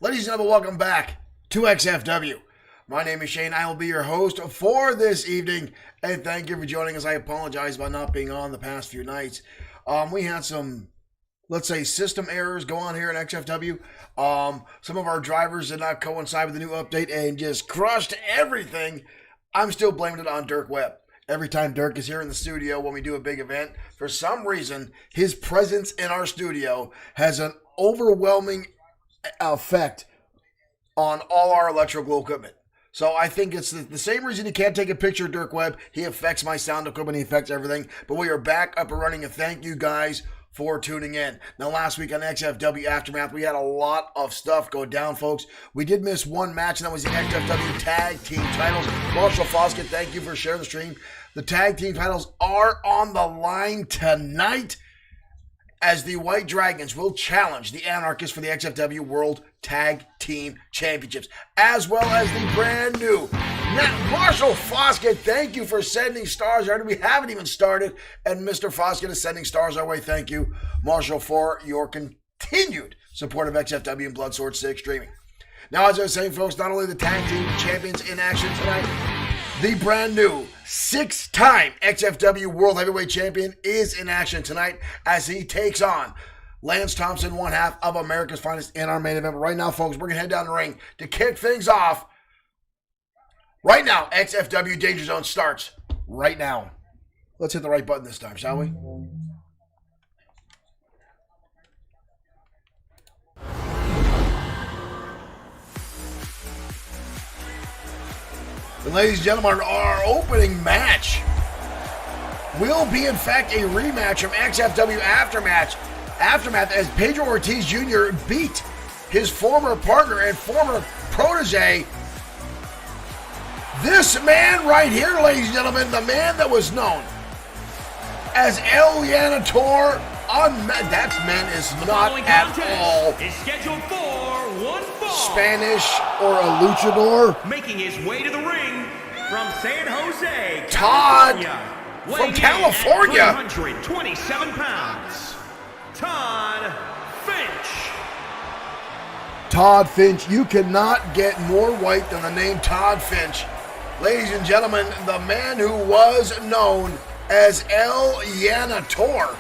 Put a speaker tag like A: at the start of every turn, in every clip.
A: Ladies and gentlemen, welcome back to XFW. My name is Shane. I will be your host for this evening, and thank you for joining us. I apologize about not being on the past few nights. We had some, let's say, system errors go on here in XFW. Some of our drivers did not coincide with the new update and just crushed everything. I'm still blaming it on Dirk Webb. Every time Dirk is here in the studio when we do a big event, for some reason, his presence in our studio has an overwhelming effect on all our electrical equipment. So I think it's the same reason you can't take a picture of Dirk Webb. He affects my sound equipment. He affects everything. But we are back up and running, and thank you guys for tuning in. Now, last week on XFW Aftermath, we had a lot of stuff go down, folks. We did miss one match, and that was the XFW Tag Team titles. Marshall Foskett, thank you for sharing the stream. The Tag Team titles are on the line tonight as the White Dragons will challenge the Anarchists for the XFW World Tag Team Championships, as well as the brand new Marshall Foskett. Thank you for sending stars. We haven't even started, and Mr. Foskett is sending stars our way. Thank you, Marshall, for your continued support of XFW and Bloodsword 6 streaming. Now, as I was saying, folks, not only the Tag Team Champions in action tonight, the brand new 6-time XFW World Heavyweight Champion is in action tonight as he takes on Lance Thompson, one half of America's Finest, in our main event. But right now, folks, we're going to head down the ring to kick things off. Right now, XFW Danger Zone starts right now. Let's hit the right button this time, shall we? And ladies and gentlemen, our opening match will be, in fact, a rematch from XFW Aftermath as Pedro Ortiz Jr. beat his former partner and former protege. This man right here, ladies and gentlemen, the man that was known as El Janitor. That man is not at all
B: is scheduled for one fall.
A: Spanish or a luchador.
B: Making his way to the ring from San Jose,
A: Todd
B: California.
A: from California.
B: 327 pounds. Todd Finch.
A: Todd Finch. You cannot get more white than the name Todd Finch. Ladies and gentlemen, the man who was known as El Janitor.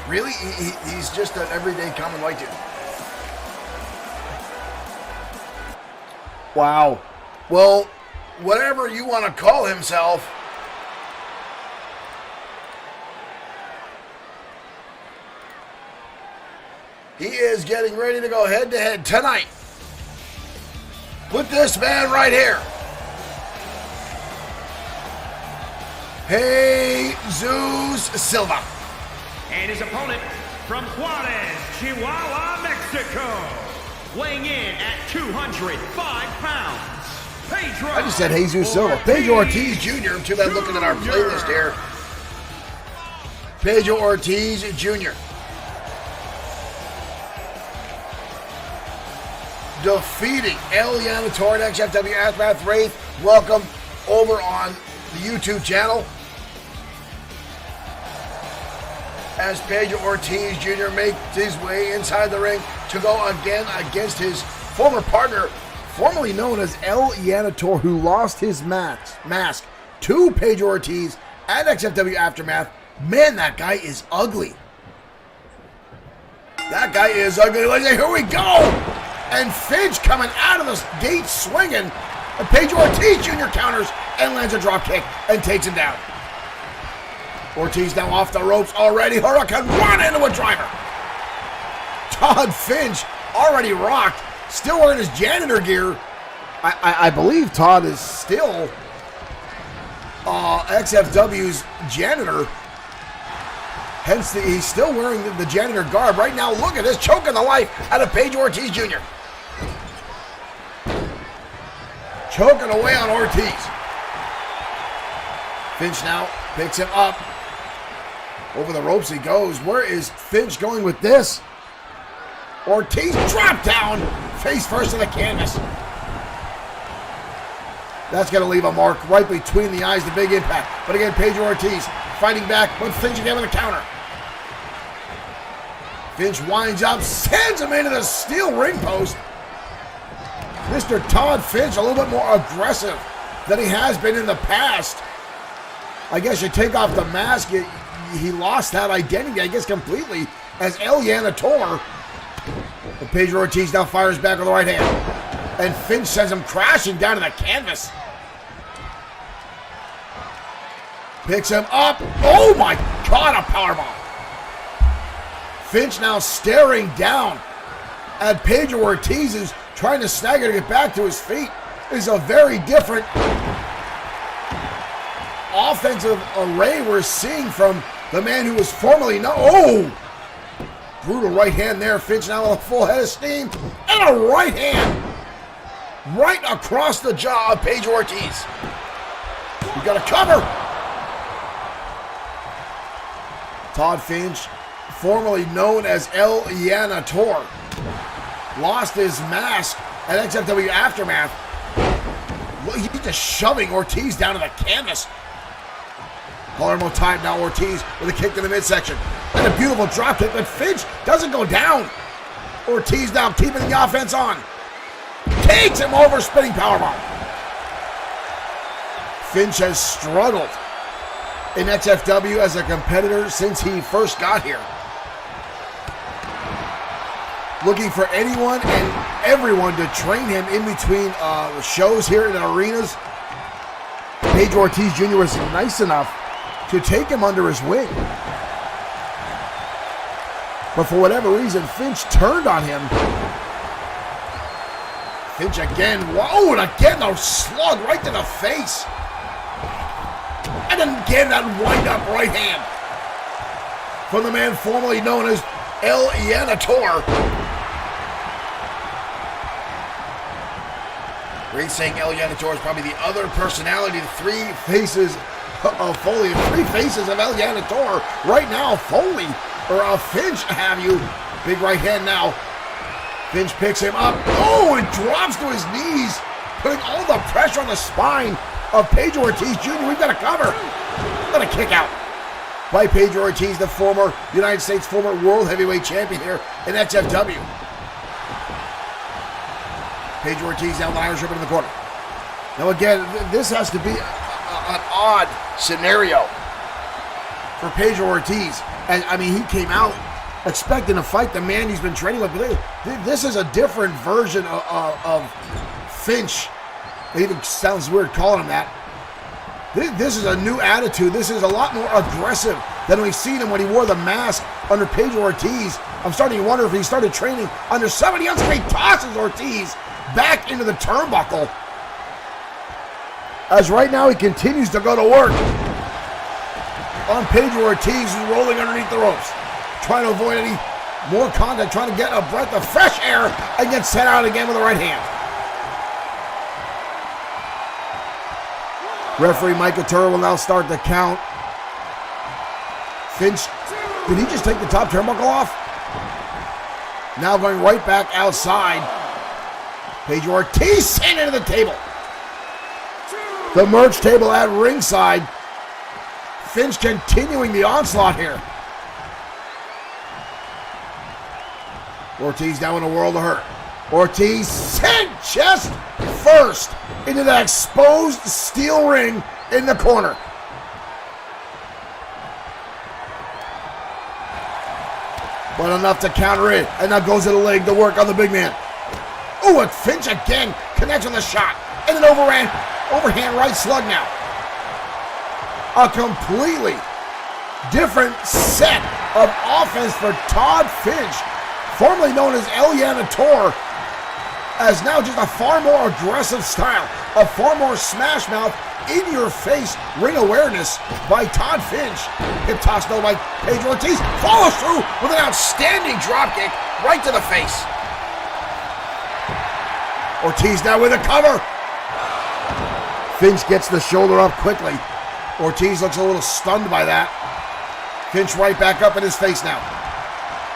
A: Really? He's just an everyday common white dude. Wow. Well, whatever you want to call himself, he is getting ready to go head-to-head tonight with this man right here. Jesus Silva.
B: And his opponent from Juarez, Chihuahua, Mexico, weighing in at 205 pounds, Pedro.
A: I just said Jesus Silva. Pedro Ortiz Jr. Too bad looking at our playlist here. Pedro Ortiz Jr. defeating El Janitor at XFW Aftermath. Wraith, welcome over on the YouTube channel. As Pedro Ortiz Jr. makes his way inside the ring to go again against his former partner, formerly known as El Janitor, who lost his mask to Pedro Ortiz at XFW Aftermath. Man, that guy is ugly. That guy is ugly. Here we go. And Finch coming out of the gate swinging. And Pedro Ortiz Jr. counters and lands a drop kick and takes him down. Ortiz now off the ropes already. Hurricane run into a driver. Todd Finch already rocked. Still wearing his janitor gear. I believe Todd is still XFW's janitor. Hence, he's still wearing the janitor garb. Right now, look at this, choking the life out of Pedro Ortiz Jr. Choking away on Ortiz. Finch now picks him up. Over the ropes he goes. Where is Finch going with this? Ortiz dropped down, face first in the canvas. That's going to leave a mark right between the eyes, the big impact. But again, Pedro Ortiz fighting back, but Finch again with a counter. Finch winds up, sends him into the steel ring post. Mr. Todd Finch a little bit more aggressive than he has been in the past. I guess you take off the mask, he lost that identity, I guess, completely as El Janitor. And Pedro Ortiz now fires back with the right hand. And Finch sends him crashing down to the canvas. Picks him up. Oh my God, a powerbomb. Finch now staring down at Pedro Ortiz, who's trying to snag it to get back to his feet. Is a very different offensive array we're seeing from the man who was formerly known. Oh! Brutal right hand there. Finch now with a full head of steam. And a right hand right across the jaw of Pedro Ortiz. You got a cover. Todd Finch, formerly known as El Janitor, lost his mask at XFW Aftermath. He's just shoving Ortiz down to the canvas. Palermo tied now. Ortiz with a kick to the midsection. And a beautiful drop kick, but Finch doesn't go down. Ortiz now keeping the offense on. Takes him over, spinning powerbomb. Finch has struggled in XFW as a competitor since he first got here. Looking for anyone and everyone to train him in between shows here in arenas. Pedro Ortiz Jr. was nice enough to take him under his wing. But for whatever reason, Finch turned on him. Finch again, whoa, and again a slug right to the face. And then again that wind-up right hand from the man formerly known as El Janitor. Ray saying El Janitor is probably the other personality, the three faces of Foley, three faces of El Janitor. Right now, Foley, or Finch have you. Big right hand now. Finch picks him up. Oh, and drops to his knees, putting all the pressure on the spine of Pedro Ortiz Jr. We've got a cover. Got a kick out by Pedro Ortiz, the former United States former World Heavyweight Champion here in XFW. Pedro Ortiz down the Irish Rip in the corner. Now again, this has to be an odd scenario for Pedro Ortiz. And I mean, he came out expecting to fight the man he's been training with. But this is a different version of Finch. It even sounds weird calling him that. This is a new attitude. This is a lot more aggressive than we've seen him when he wore the mask under Pedro Ortiz. I'm starting to wonder if he started training under somebody else. He tosses Ortiz back into the turnbuckle. As right now he continues to go to work on Pedro Ortiz, who's rolling underneath the ropes, trying to avoid any more contact, trying to get a breath of fresh air, and gets sent out again with the right hand. Referee Mike Couture will now start the count. Finch, did he just take the top turnbuckle off? Now going right back outside. Pedro Ortiz sent into the table. The merge table at ringside. Finch continuing the onslaught here. Ortiz now in a world of hurt. Ortiz sent chest first into that exposed steel ring in the corner. But enough to counter it. And now goes to the leg to work on the big man. Oh, and Finch again connects on the shot. And an overhand right slug now. A completely different set of offense for Todd Finch, formerly known as El Janitor, as now just a far more aggressive style, a far more smash mouth, in-your-face ring awareness by Todd Finch. Hip toss though by Pedro Ortiz, follows through with an outstanding dropkick right to the face. Ortiz now with a cover. Finch gets the shoulder up quickly. Ortiz looks a little stunned by that. Finch right back up in his face now.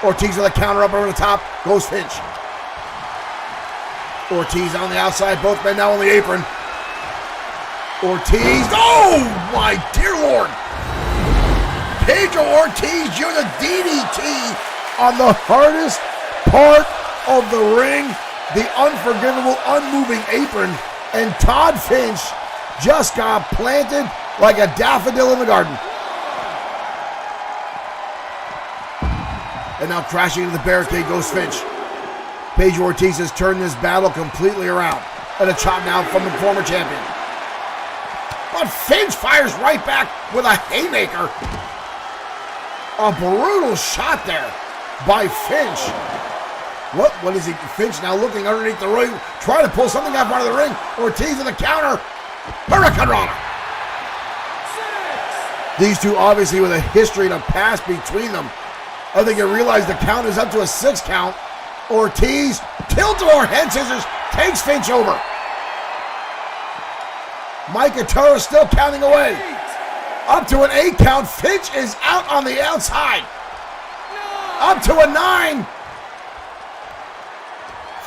A: Ortiz with a counter up over the top. Goes Finch. Ortiz on the outside. Both men now on the apron. Ortiz. Oh, my dear Lord. Pedro Ortiz Jr. DDT on the hardest part of the ring, the unforgivable, unmoving apron, and Todd Finch just got planted like a daffodil in the garden. And now crashing into the barricade goes Finch. Pedro Ortiz has turned this battle completely around. And a chop now from the former champion. But Finch fires right back with a haymaker. A brutal shot there by Finch. What is he? Finch now looking underneath the ring, trying to pull something out of the ring. Ortiz in the counter. Hurricane Rana. These two obviously with a history and a past between them. I think you realize the count is up to a 6 count. Ortiz, tilt-a-war head scissors, takes Finch over. Mike Atara still counting away. Up to an 8 count. Finch is out on the outside. Up to a 9.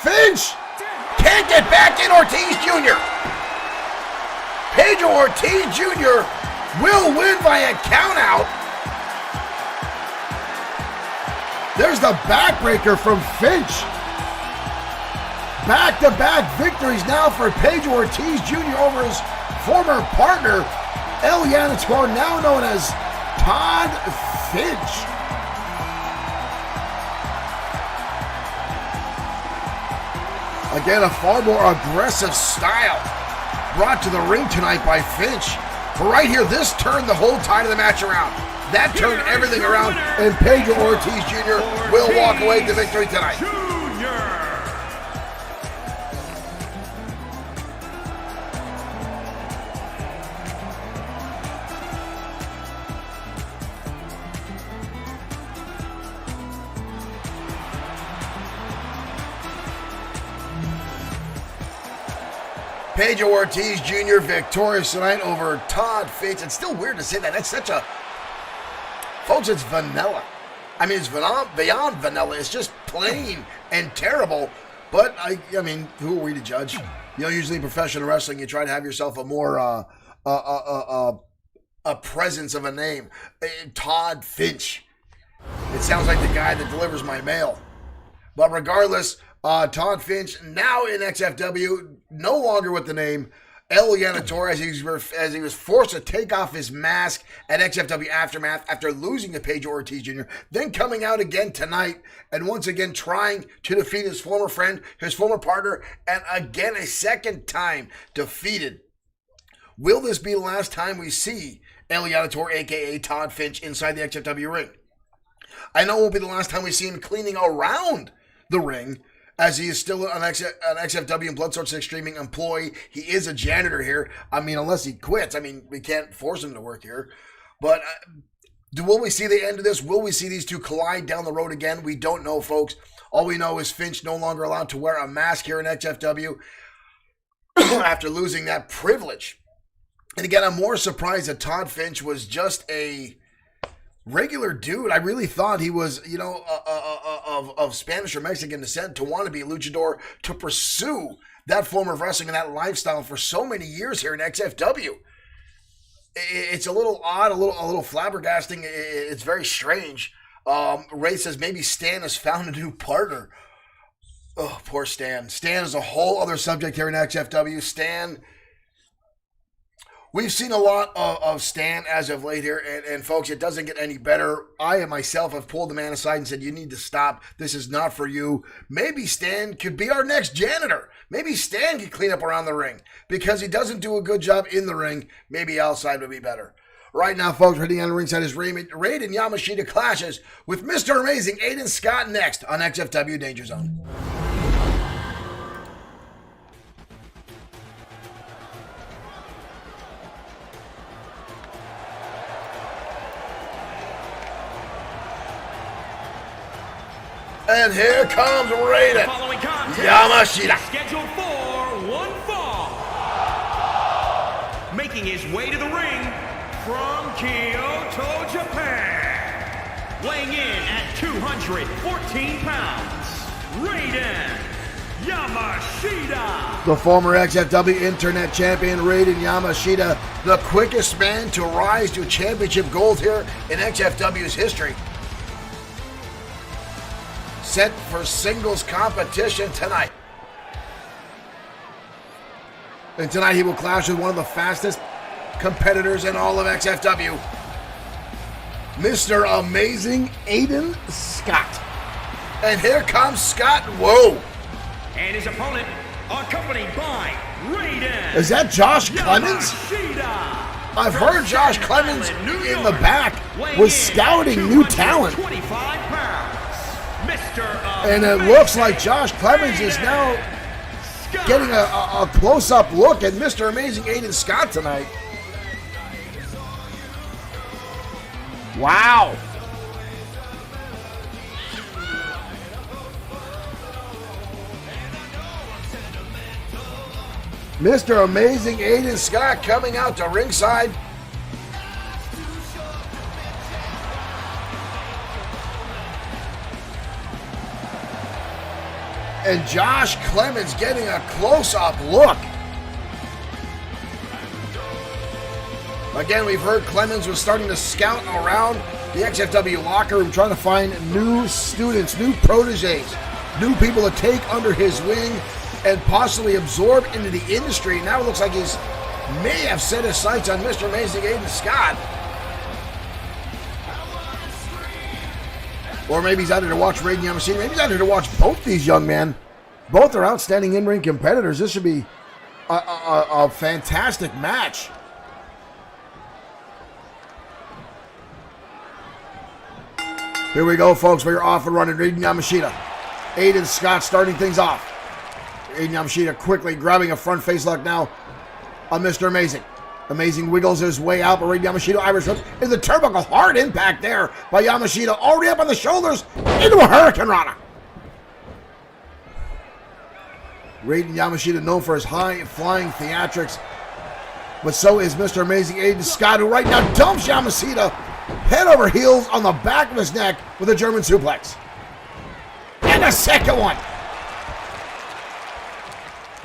A: Finch can't get back in. Ortiz Jr. Pedro Ortiz Jr. will win by a count out. There's the backbreaker from Finch. Back-to-back victories now for Pedro Ortiz Jr. over his former partner, El Janitor, now known as Todd Finch. Again, a far more aggressive style brought to the ring tonight by Finch. But right here, this turned the whole tide of the match around. That turned everything around, and Pedro Ortiz Jr. will walk away with the victory tonight. Pedro Ortiz Jr. victorious tonight over Todd Finch. It's still weird to say that. That's such a... Folks, it's vanilla. I mean, it's beyond vanilla. It's just plain and terrible. But, I mean, who are we to judge? You know, usually in professional wrestling, you try to have yourself a more... a presence of a name. Todd Finch. It sounds like the guy that delivers my mail. But regardless... Todd Finch now in XFW, no longer with the name El Janitor, as he was forced to take off his mask at XFW Aftermath after losing to Pedro Ortiz Jr., then coming out again tonight and once again trying to defeat his former friend, his former partner, and again a second time defeated. Will this be the last time we see El Janitor, a.k.a. Todd Finch, inside the XFW ring? I know it won't be the last time we see him cleaning around the ring, as he is still an XFW and Bloodsource Extreme employee. He is a janitor here. I mean, unless he quits. I mean, we can't force him to work here. But will we see the end of this? Will we see these two collide down the road again? We don't know, folks. All we know is Finch no longer allowed to wear a mask here in XFW after losing that privilege. And again, I'm more surprised that Todd Finch was just a regular dude. I really thought he was, you know, of Spanish or Mexican descent, to want to be a luchador, to pursue that form of wrestling and that lifestyle for so many years here in XFW. It's a little odd, a little flabbergasting. It's very strange. Ray says maybe Stan has found a new partner. Oh, poor Stan. Stan is a whole other subject here in XFW. Stan... We've seen a lot of Stan as of late here, and folks, it doesn't get any better. I myself have pulled the man aside and said, you need to stop. This is not for you. Maybe Stan could be our next janitor. Maybe Stan could clean up around the ring, because he doesn't do a good job in the ring. Maybe outside would be better. Right now, folks, ready on the ringside is Raiden Yamashita clashes with Mr. Amazing Aiden Scott next on XFW Danger Zone. And here comes Raiden Yamashita.
B: Scheduled for one fall. Making his way to the ring from Kyoto, Japan. Weighing in at 214 pounds, Raiden Yamashita.
A: The former XFW Internet Champion Raiden Yamashita, the quickest man to rise to championship gold here in XFW's history. set for singles competition tonight. And tonight he will clash with one of the fastest competitors in all of XFW, Mr. Amazing Aiden Scott. And here comes Scott. Whoa.
B: And his opponent, accompanied by Raiden.
A: Is that Josh Clemens? I've heard Josh Clemens in the back was scouting new talent. And it looks like Josh Clemens is now getting a close-up look at Mr. Amazing Aiden Scott tonight. Wow. Mr. Amazing Aiden Scott coming out to ringside. And Josh Clemens getting a close-up look. Again, we've heard Clemens was starting to scout around the XFW locker room, trying to find new students, new proteges, new people to take under his wing and possibly absorb into the industry. Now it looks like he's may have set his sights on Mr. Amazing Aiden Scott. Or maybe he's out there to watch Raiden Yamashita. Maybe he's out there to watch both these young men. Both are outstanding in-ring competitors. This should be a fantastic match. Here we go, folks. We're off and running. Raiden Yamashita. Aiden Scott starting things off. Aiden Yamashita quickly grabbing a front face lock now on Mr. Amazing. Amazing wiggles his way out, but Raiden Yamashita Irish hook in the turnbuckle. Hard impact there by Yamashita. Already up on the shoulders into a Hurricane Rana. Raiden Yamashita known for his high-flying theatrics, but so is Mr. Amazing Aiden Scott, who right now dumps Yamashita head over heels on the back of his neck with a German suplex. And a second one.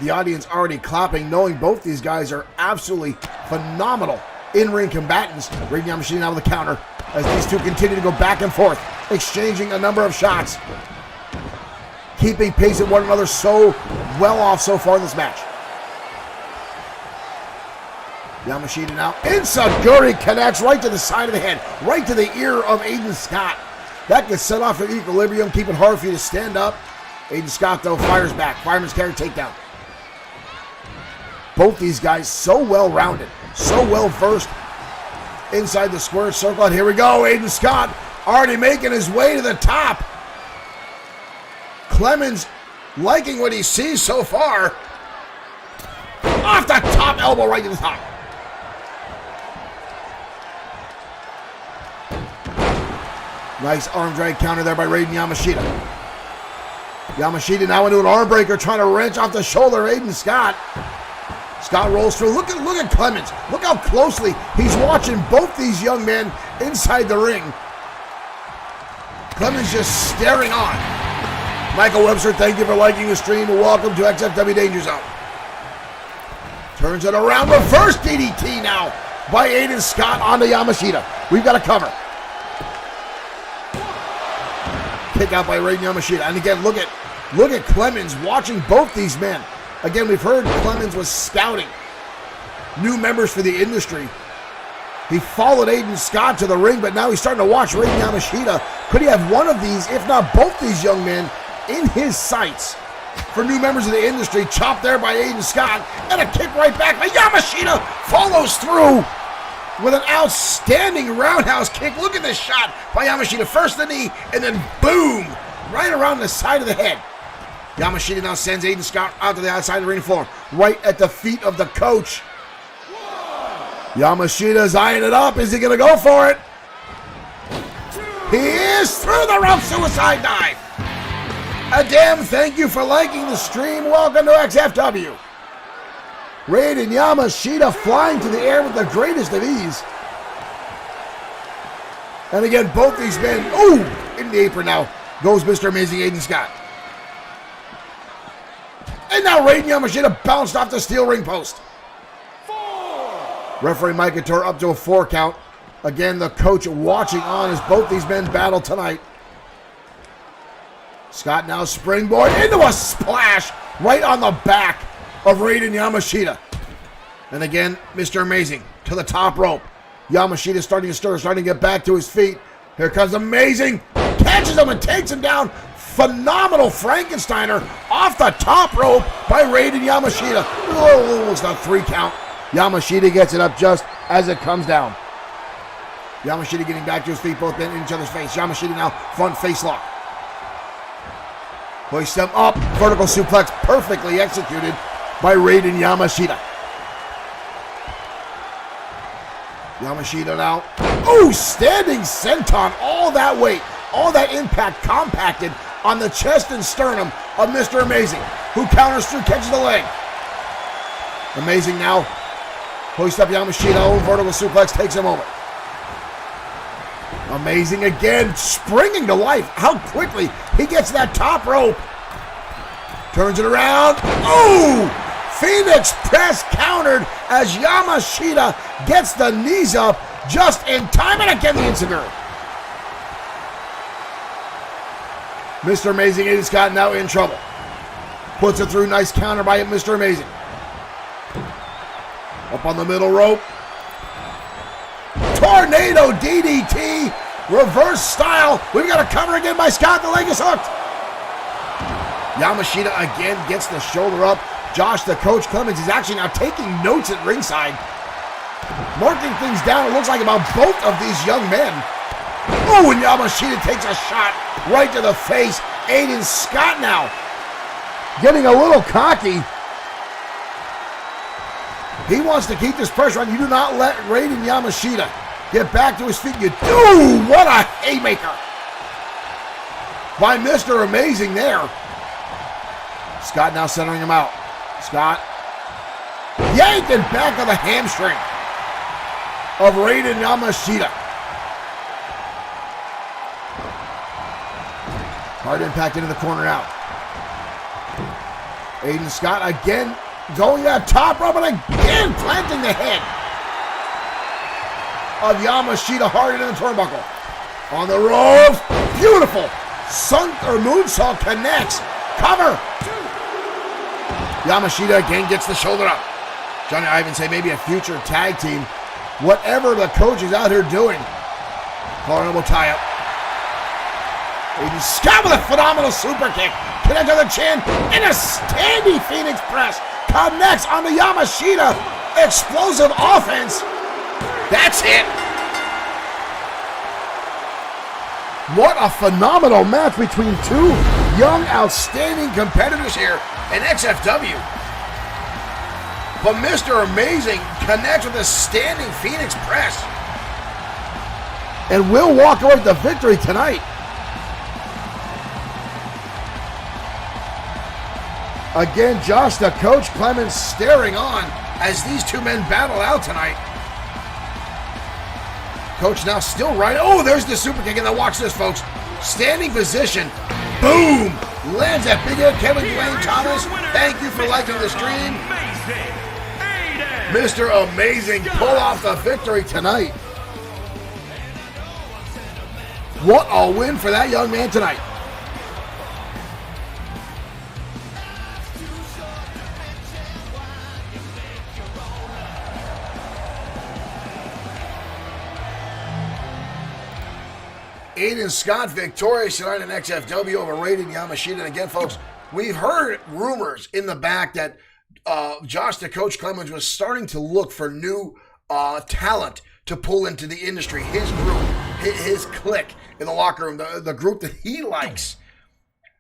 A: The audience already clapping, knowing both these guys are absolutely phenomenal in-ring combatants. Raiden Yamashita now with the counter as these two continue to go back and forth, exchanging a number of shots, keeping pace with one another so well off so far in this match. Yamashita now, Enziguri connects right to the side of the head, right to the ear of Aiden Scott. That gets set off your equilibrium, keep it hard for you to stand up. Aiden Scott, though, fires back. Fireman's carry takedown. Both these guys so well-rounded, so well-versed inside the square circle. And here we go, Aiden Scott already making his way to the top. Clemens liking what he sees so far. Off the top elbow right to the top. Nice arm drag counter there by Raiden Yamashita. Yamashita now into an arm breaker, trying to wrench off the shoulder of Aiden Scott. Scott rolls through. Look at Clemens. Look how closely he's watching both these young men inside the ring. Clemens just staring on. Michael Webster, thank you for liking the stream. Welcome to XFW Danger Zone. Turns it around. Reverse DDT now by Aiden Scott onto Yamashita. We've got a cover. Kick out by Raiden Yamashita. And again, look at Clemens watching both these men. Again, we've heard Clemens was scouting new members for the industry. He followed Aiden Scott to the ring, but now he's starting to watch Raiden Yamashita. Could he have one of these, if not both these young men, in his sights for new members of the industry? Chopped there by Aiden Scott, and a kick right back. But Yamashita follows through with an outstanding roundhouse kick. Look at this shot by Yamashita. First the knee, and then boom, right around the side of the head. Yamashita now sends Aiden Scott out to the outside of the ring floor, right at the feet of the coach. Yamashita's eyeing it up. Is he going to go for it? He is through the rope, suicide dive. Again, thank you for liking the stream. Welcome to XFW. Raiden Yamashita flying to the air with the greatest of ease. And again, both these men, ooh, in the apron now goes Mr. Amazing Aiden Scott. And now Raiden Yamashita bounced off the steel ring post. 4. Referee Mike Couture up to a 4 count. Again, the coach watching on as both these men battle tonight. Scott now springboard into a splash right on the back of Raiden Yamashita. And again, Mr. Amazing to the top rope. Yamashita starting to stir, starting to get back to his feet. Here comes Amazing. Catches him and takes him down. Phenomenal Frankensteiner off the top rope by Raiden Yamashita. Oh, it's a 3 count. Yamashita gets it up just as it comes down. Yamashita getting back to his feet, both in each other's face. Yamashita now front face lock. Hoist him up. Vertical suplex perfectly executed by Raiden Yamashita. Yamashita now. Oh, standing senton. All that weight, all that impact compacted on the chest and sternum of Mr. Amazing, who counters through, catches the leg. Amazing now. Hoist up Yamashita. Oh, vertical suplex takes him over. Amazing again, springing to life. How quickly he gets that top rope. Turns it around. Oh! Phoenix press countered as Yamashita gets the knees up just in time. And again, the Insiguri. Mr. Amazing, Aiden Scott now in trouble. Puts it through. Nice counter by Mr. Amazing. Up on the middle rope. Tornado DDT. Reverse style. We've got a cover again by Scott. The leg is hooked. Yamashita again gets the shoulder up. Josh, the coach, Clemens, is actually now taking notes at ringside. Marking things down, it looks like, about both of these young men. Oh, and Yamashita takes a shot right to the face. Aiden Scott now getting a little cocky. He wants to keep this pressure on. You do not let Raiden Yamashita get back to his feet. You do. What a haymaker by Mr. Amazing there. Scott now centering him out. Scott yanked it back of the hamstring of Raiden Yamashita. Hard impact into the corner out. Aiden Scott again going that top rope and again planting the head of Yamashita hard into the turnbuckle. On the ropes. Beautiful. Sunk or moonsault connects. Cover. Yamashita again gets the shoulder up. Johnny Ivan say maybe a future tag team. Whatever the coach is out here doing. Collar elbow tie up. Aiden Scott with a phenomenal super kick. Connect to the chin. And a standing Phoenix press. Connects on the Yamashita. Explosive offense. That's it. What a phenomenal match between two young, outstanding competitors here in XFW. But Mr. Amazing connects with a standing Phoenix press and will walk away with the victory tonight. Again, Josh, the coach, Clemens, staring on as these two men battle out tonight. Coach now still right. Oh, there's the super kick. And now watch this, folks. Standing position. Boom! Lands that big hit. Kevin Dwayne Thomas, thank you for liking the stream. Mr. Amazing pull off the victory tonight. What a win for that young man tonight. Aiden Scott victorious tonight in XFW over Raiden Yamashita. And again, folks, we've heard rumors in the back that Josh, the coach, Clemens, was starting to look for new talent to pull into the industry. His group, his clique in the locker room, the group that he likes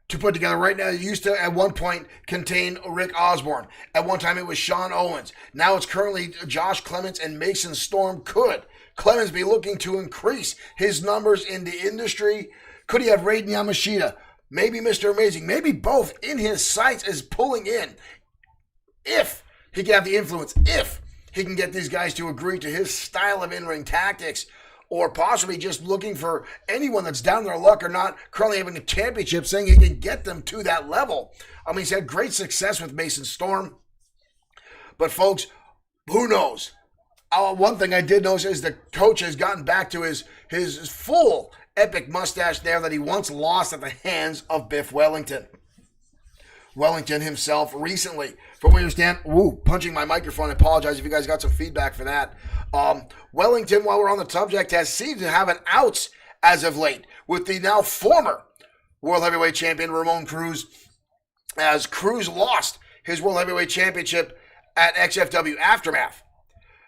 A: to put together. Right now, it used to, at one point, contain Rick Osborne. At one time, it was Sean Owens. Now it's currently Josh Clemens and Mason Storm. Could Clemens be looking to increase his numbers in the industry? Could he have Raiden Yamashita? Maybe Mr. Amazing. Maybe both in his sights as pulling in. If he can have the influence. If he can get these guys to agree to his style of in-ring tactics. Or possibly just looking for anyone that's down their luck or not currently having a championship, saying he can get them to that level. I mean, he's had great success with Mason Storm. But folks, who knows? One thing I did notice is the coach has gotten back to his full epic mustache there that he once lost at the hands of Biff Wellington. Wellington himself recently, from what you understand, punching my microphone. I apologize if you guys got some feedback for that. Wellington, while we're on the subject, has seemed to have an outs as of late with the now former World Heavyweight Champion Ramon Cruz, as Cruz lost his World Heavyweight Championship at XFW Aftermath.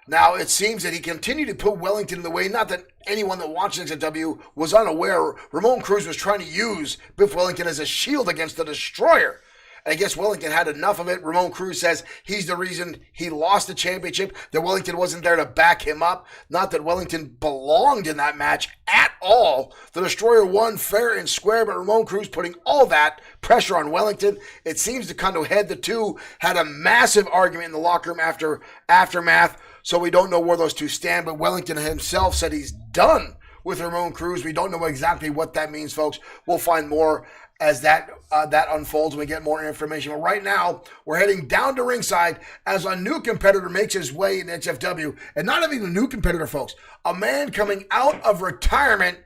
A: Now, it seems that he continued to put Wellington in the way. Not that anyone that watched XFW was unaware. Ramon Cruz was trying to use Biff Wellington as a shield against the Destroyer. And I guess Wellington had enough of it. Ramon Cruz says he's the reason he lost the championship, that Wellington wasn't there to back him up. Not that Wellington belonged in that match at all. The Destroyer won fair and square, but Ramon Cruz putting all that pressure on Wellington. It seems to come to a head. The two had a massive argument in the locker room after Aftermath, so we don't know where those two stand, but Wellington himself said he's done with Ramon Cruz. We don't know exactly what that means, folks. We'll find more as that unfolds when we get more information. But right now, we're heading down to ringside as a new competitor makes his way in XFW. And not even a new competitor, folks. A man coming out of retirement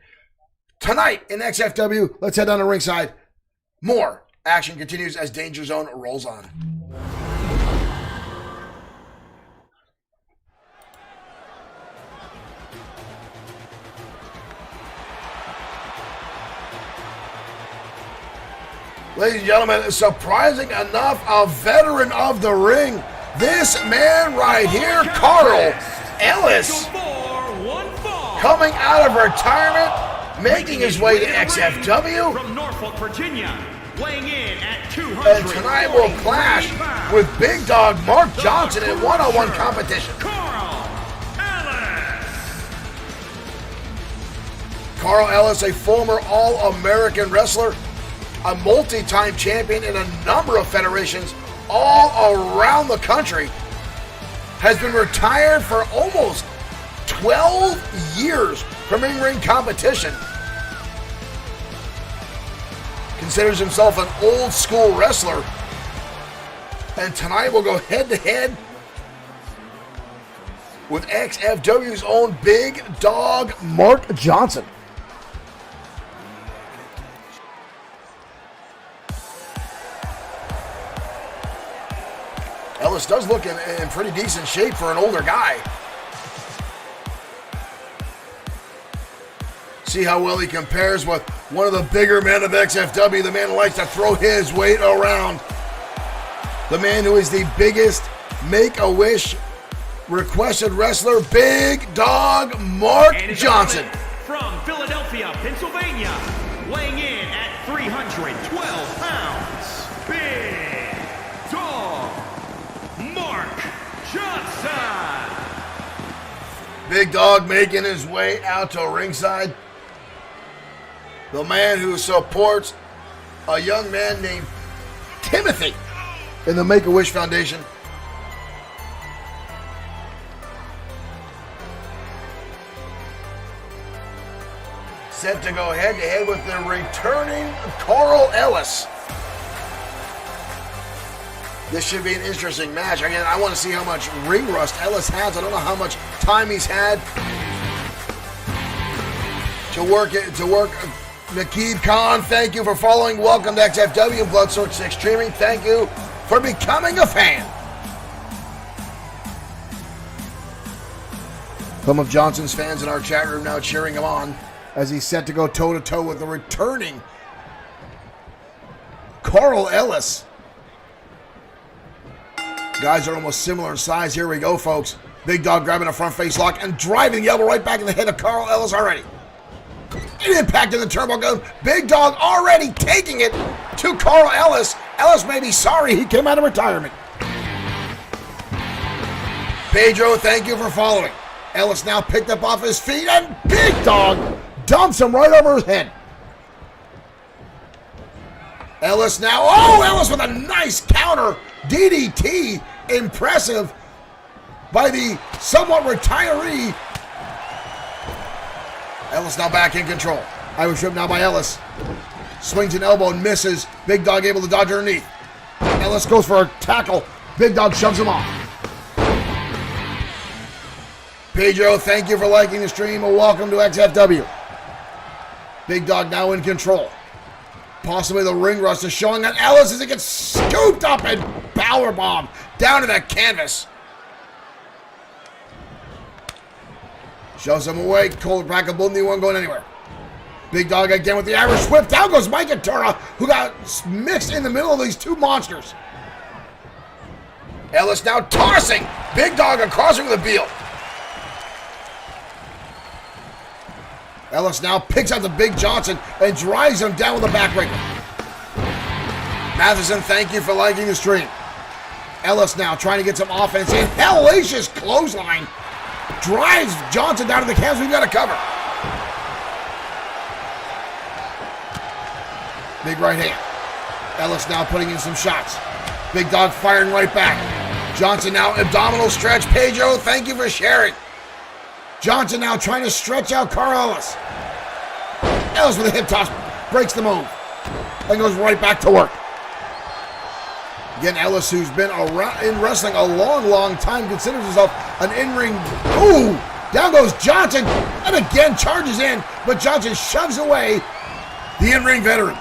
A: tonight in XFW. Let's head down to ringside. More action continues as Danger Zone rolls on. Ladies and gentlemen, surprising enough, a veteran of the ring. This man right here, Carl Ellis, coming out of retirement, making his way to XFW.
B: From Norfolk, Virginia, weighing in at 200.
A: And tonight will clash with Big Dog Mark Johnson in one-on-one competition.
B: Carl Ellis.
A: Carl Ellis, a former All-American wrestler, a multi-time champion in a number of federations all around the country, has been retired for almost 12 years from in-ring competition. Considers himself an old-school wrestler. And tonight we'll go head-to-head with XFW's own Big Dog Mark Johnson. Ellis does look in pretty decent shape for an older guy. See how well he compares with one of the bigger men of XFW, the man who likes to throw his weight around. The man who is the biggest Make-A-Wish requested wrestler, Big Dog Mark Johnson.
B: From Philadelphia, Pennsylvania, weighing in at 312 pounds, Big Dog Mark Johnson.
A: Big Dog making his way out to ringside. The man who supports a young man named Timothy in the Make-A-Wish Foundation. Set to go head-to-head with the returning Carl Ellis. This should be an interesting match. Again, I want to see how much ring rust Ellis has. I don't know how much time he's had to work it. Nakeeb Khan, thank you for following. Welcome to XFW and Bloodsource 6 Streaming. Thank you for becoming a fan. Some of Johnson's fans in our chat room now cheering him on as he's set to go toe-to-toe with the returning Carl Ellis. Guys are almost similar in size. Here we go, folks. Big Dog grabbing a front face lock and driving the elbow right back in the head of Carl Ellis already. An impact in the turbo gun. Big Dog already taking it to Carl Ellis. Ellis may be sorry he came out of retirement. Pedro, thank you for following. Ellis now picked up off his feet and Big Dog dumps him right over his head. Ellis now, Ellis with a nice counter DDT. Impressive by the somewhat retiree. Ellis now back in control. Irish whip now by Ellis. Swings an elbow and misses. Big Dog able to dodge underneath. Ellis goes for a tackle. Big Dog shoves him off. Pedro, thank you for liking the stream and welcome to XFW. Big Dog now in control. Possibly the ring rust is showing on Ellis as he gets scooped up and powerbombed down to that canvas. Shoves him away. Cold bracket, both knee one going anywhere. Big Dog again with the Irish whip. Down goes Mike Atura, who got mixed in the middle of these two monsters. Ellis now tossing Big Dog across from the field. Ellis now picks out the Big Johnson and drives him down with a backbreaker. Matheson, thank you for liking the stream. Ellis now trying to get some offense in. Hellacious clothesline. Drives Johnson down to the canvas. We've got to cover. Big right hand. Ellis now putting in some shots. Big Dog firing right back. Johnson now abdominal stretch. Pedro, thank you for sharing. Johnson now trying to stretch out Carl Ellis. Ellis with a hip toss. Breaks the move. And goes right back to work. Again, Ellis, who's been around in wrestling a long time, considers himself an in-ring. Ooh! Down goes Johnson. And again charges in. But Johnson shoves away the in-ring veteran.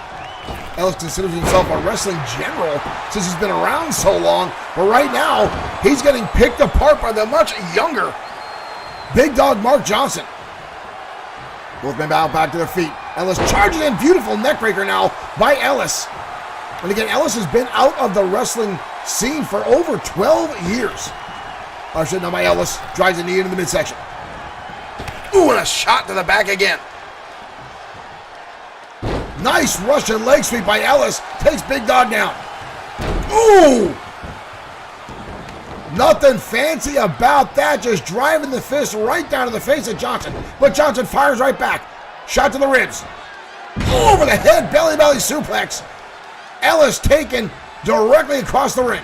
A: Ellis considers himself a wrestling general since he's been around so long. But right now, he's getting picked apart by the much younger Big Dog Mark Johnson. Both men bow back to their feet. Ellis charges in. Beautiful neckbreaker now by Ellis. And again, Ellis has been out of the wrestling scene for over 12 years. Ushered now by Ellis. Drives a knee into the midsection. Ooh, and a shot to the back again. Nice Russian leg sweep by Ellis. Takes Big Dog down. Ooh! Nothing fancy about that. Just driving the fist right down to the face of Johnson. But Johnson fires right back. Shot to the ribs. Over the head, belly suplex. Ellis taken directly across the ring.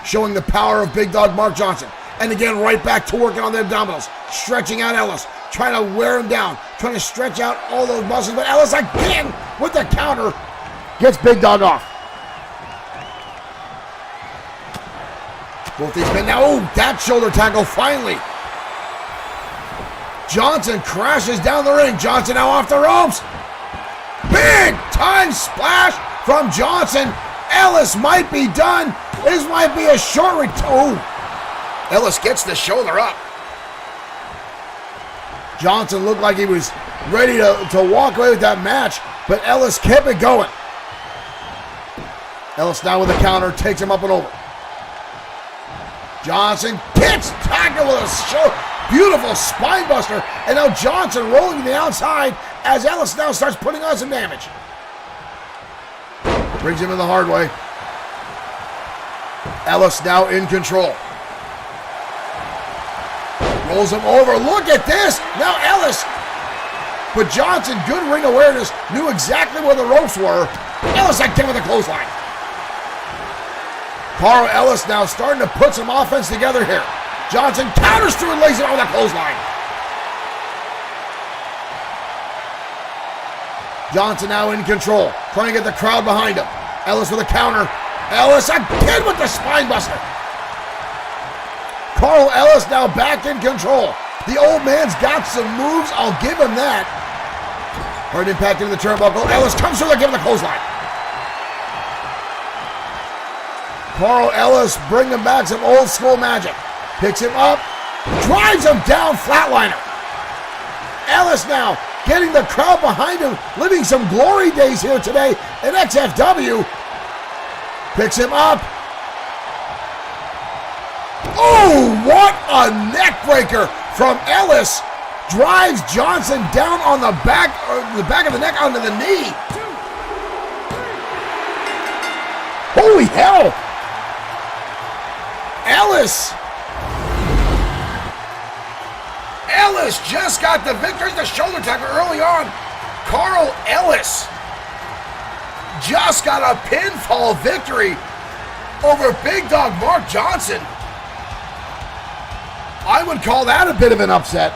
A: Showing the power of Big Dog Mark Johnson. And again, right back to working on the abdominals. Stretching out Ellis. Trying to wear him down. Trying to stretch out all those muscles. But Ellis again with the counter. Gets Big Dog off. Both these men now. Oh, that shoulder tackle finally. Johnson crashes down the ring. Johnson now off the ropes. Big time splash from Johnson. Ellis might be done. This might be a short return. Oh. Ellis gets the shoulder up. Johnson looked like he was ready to walk away with that match, but Ellis kept it going. Ellis now with a counter, takes him up and over. Johnson gets tackled with a beautiful spine buster, and now Johnson rolling to the outside as Ellis now starts putting on some damage. Brings him in the hard way. Ellis now in control. Rolls him over. Look at this. Now Ellis. But Johnson, good ring awareness, knew exactly where the ropes were. Ellis again with a clothesline. Carl Ellis now starting to put some offense together here. Johnson counters through and lays it on the clothesline. Johnson now in control, trying to get the crowd behind him. Ellis with a counter. Ellis again with the spine buster. Carl Ellis now back in control. The old man's got some moves, I'll give him that. Hard impact into the turnbuckle. Ellis comes through, give him the clothesline. Carl Ellis bringing back some old school magic. Picks him up, drives him down, flatliner. Ellis now getting the crowd behind him, living some glory days here today in XFW. Picks him up. Oh, what a neck breaker from Ellis. Drives Johnson down on the back of the neck onto the knee. Holy hell. Ellis just got the victory. The shoulder tackle early on. Carl Ellis just got a pinfall victory over Big Dog Mark Johnson. I would call that a bit of an upset.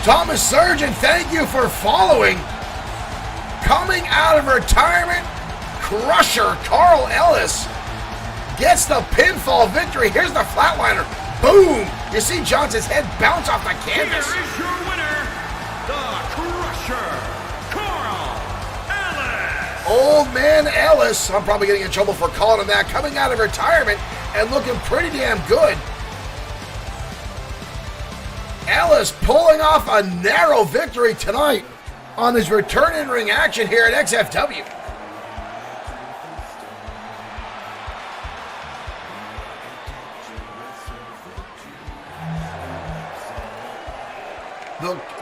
A: Thomas Surgeon, thank you for following. Coming out of retirement, crusher Carl Ellis gets the pinfall victory. Here's the flatliner. Boom! You see Johnson's head bounce off the canvas.
B: Here is your winner,
A: Old Man Ellis, I'm probably getting in trouble for calling him that, coming out of retirement and looking pretty damn good. Ellis pulling off a narrow victory tonight on his return in ring action here at XFW.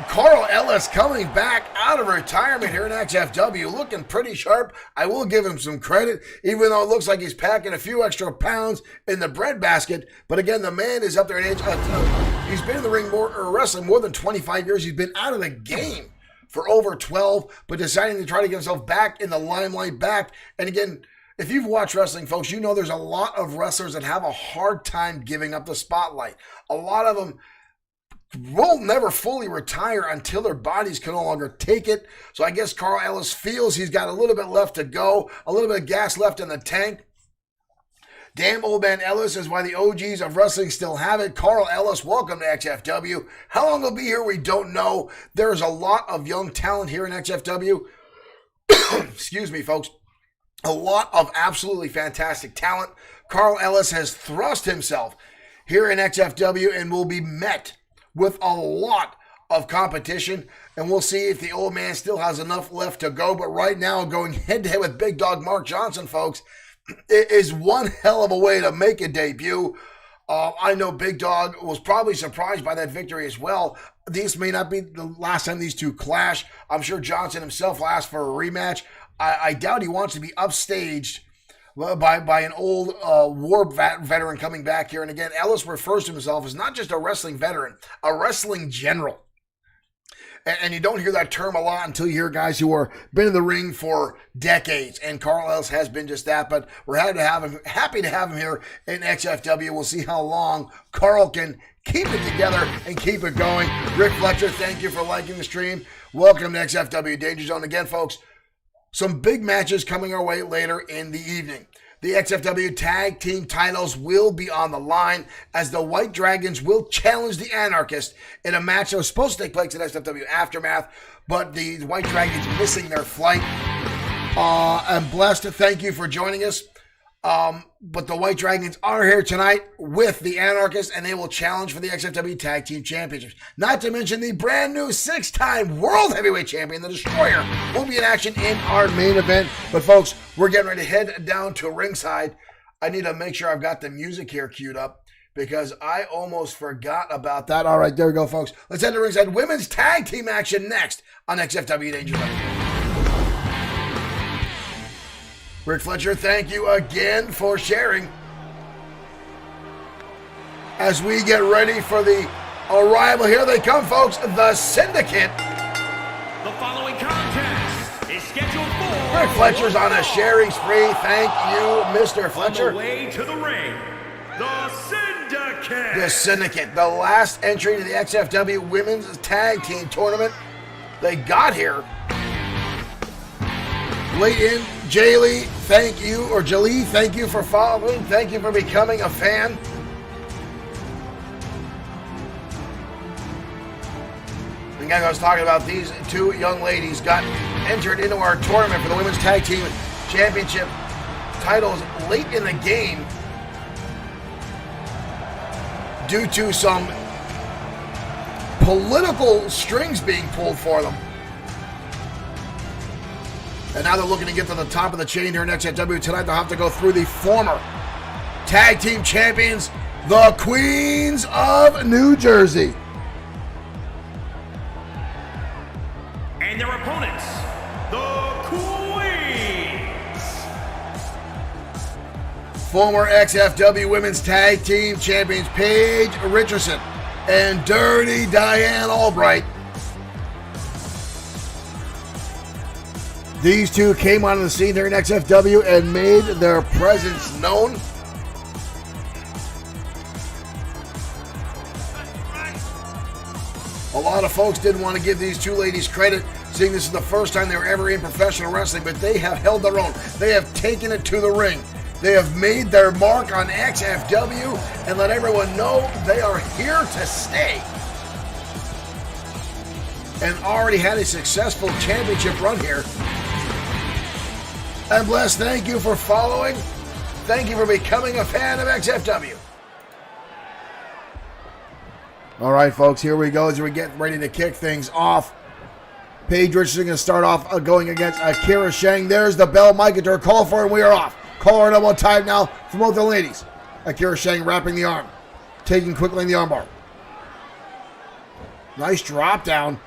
A: Carl Ellis coming back out of retirement here in XFW, looking pretty sharp. I will give him some credit, even though it looks like he's packing a few extra pounds in the breadbasket. But again, the man is up there in age. He's been in the ring wrestling more than 25 years. He's been out of the game for over 12, but deciding to try to get himself back in the limelight back. And again, if you've watched wrestling, folks, you know there's a lot of wrestlers that have a hard time giving up the spotlight. A lot of them will never fully retire until their bodies can no longer take it. So I guess Carl Ellis feels he's got a little bit left to go, a little bit of gas left in the tank. Damn Old Man Ellis is why the OGs of wrestling still have it. Carl Ellis, welcome to XFW. How long he'll be here, we don't know. There's a lot of young talent here in XFW. Excuse me, folks. A lot of absolutely fantastic talent. Carl Ellis has thrust himself here in XFW and will be met with a lot of competition, and we'll see if the old man still has enough left to go. But right now, going head-to-head with Big Dog Mark Johnson, folks, it is one hell of a way to make a debut. I know Big Dog was probably surprised by that victory as well. This may not be the last time these two clash. I'm sure Johnson himself will ask for a rematch. I doubt he wants to be upstaged by an old war veteran coming back here. And again, Ellis refers to himself as not just a wrestling veteran, a wrestling general. And you don't hear that term a lot until you hear guys who are been in the ring for decades. And Carl Ellis has been just that. But we're happy to have him here in XFW. We'll see how long Carl can keep it together and keep it going. Rick Fletcher, thank you for liking the stream. Welcome to XFW Danger Zone. Again, folks, some big matches coming our way later in the evening. The XFW Tag Team titles will be on the line as the White Dragons will challenge the Anarchists in a match that was supposed to take place at XFW Aftermath, but the White Dragons missing their flight. I'm blessed. Thank you for joining us. But the White Dragons are here tonight with the Anarchists, and they will challenge for the XFW Tag Team Championships. Not to mention the brand new 6-time World Heavyweight Champion, the Destroyer, will be in action in our main event. But folks, we're getting ready to head down to ringside. I need to make sure I've got the music here queued up because I almost forgot about that. All right, there we go, folks. Let's head to ringside. Women's Tag Team action next on XFW Danger Zone. Rick Fletcher, thank you again for sharing. As we get ready for the arrival, here they come, folks, the Syndicate.
B: The following contest is scheduled for...
A: Rick Fletcher's on a sharing spree. Thank you, Mr. Fletcher.
B: On the way to the ring, the Syndicate.
A: The Syndicate, the last entry to the XFW Women's Tag Team Tournament. They got here late in. Jaylee, thank you, or Jalee, thank you for following. Thank you for becoming a fan. Again, I was talking about these two young ladies got entered into our tournament for the Women's Tag Team Championship titles late in the game due to some political strings being pulled for them. And now they're looking to get to the top of the chain here in XFW. Tonight they'll have to go through the former tag team champions, the Queens of New Jersey.
B: And their opponents, the Queens.
A: Former XFW Women's Tag Team Champions Paige Richardson and Dirty Diane Albright. These two came onto the scene here in XFW and made their presence known. A lot of folks didn't want to give these two ladies credit, seeing this is the first time they were ever in professional wrestling, but they have held their own. They have taken it to the ring. They have made their mark on XFW and let everyone know they are here to stay. And already had a successful championship run here. And Bless, thank you for following. Thank you for becoming a fan of XFW. All right, folks, here we go as we get ready to kick things off. Paige Richardson going to start off going against Akira Shang. There's the bell. Mike into her call for it, and we are off. Collar double time now for both the ladies. Akira Shang wrapping the arm. Taking quickly in the armbar. Nice drop down.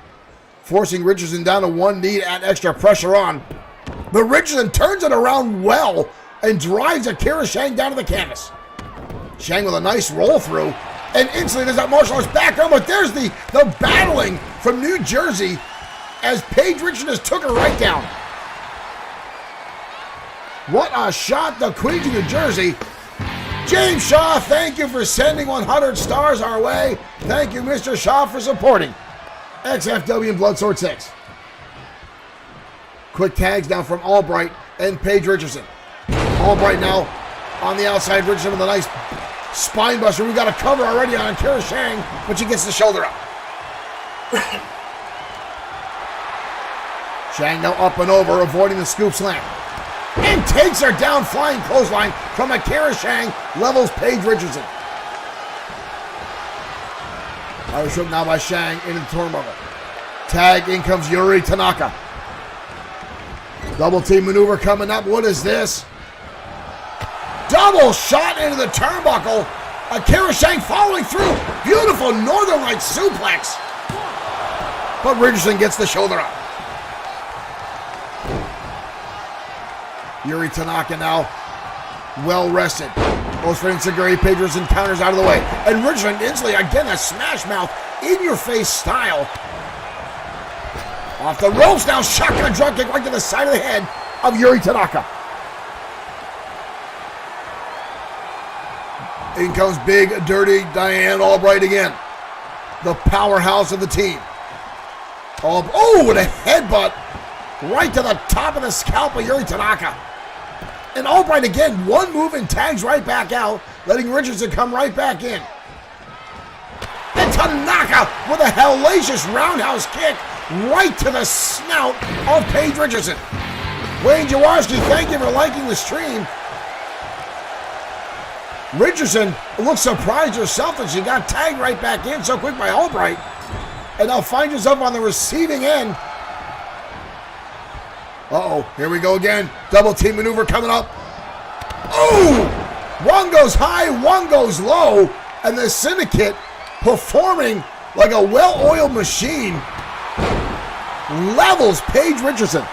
A: Forcing Richardson down to one knee to add extra pressure on. But Richardson turns it around well and drives Akira Shang down to the canvas. Shang with a nice roll through. And instantly there's that martial arts background. But there's the battling from New Jersey as Paige Richardson just took her right down. What a shot, the Queens of New Jersey. James Shaw, thank you for sending 100 stars our way. Thank you, Mr. Shaw, for supporting XFW and Bloodsword 6. Quick tags down from Albright and Paige Richardson. Albright now on the outside. Richardson with a nice spine buster. We got a cover already on Akira Shang, but she gets the shoulder up. Shang now up and over, avoiding the scoop slam. And takes her down, flying clothesline from Akira Shang, levels Paige Richardson. Irish whip now by Shang into the turnbuckle. Tag, in comes Yuri Tanaka. Double team maneuver coming up. What is this? Double shot into the turnbuckle. Akira Shang following through. Beautiful Northern Lights suplex. But Richardson gets the shoulder up. Yuri Tanaka now well rested. Goes for Inseguri. Paige Richardson counters out of the way. And Richardson instantly, again, a smash mouth, in-your-face style. Off the ropes now, shotgun drop kick right to the side of the head of Yuri Tanaka. In comes Big Dirty Diane Albright again. The powerhouse of the team. Oh, with a headbutt right to the top of the scalp of Yuri Tanaka. And Albright again, one move and tags right back out, letting Richardson come right back in. And Tanaka with a hellacious roundhouse kick right to the snout of Paige Richardson. Wayne Jaworski, thank you for liking the stream. Richardson looks surprised herself that she got tagged right back in so quick by Albright. And now finds herself on the receiving end. Uh-oh, here we go again. Double team maneuver coming up. Oh! One goes high, one goes low. And the Syndicate performing like a well-oiled machine levels Paige Richardson.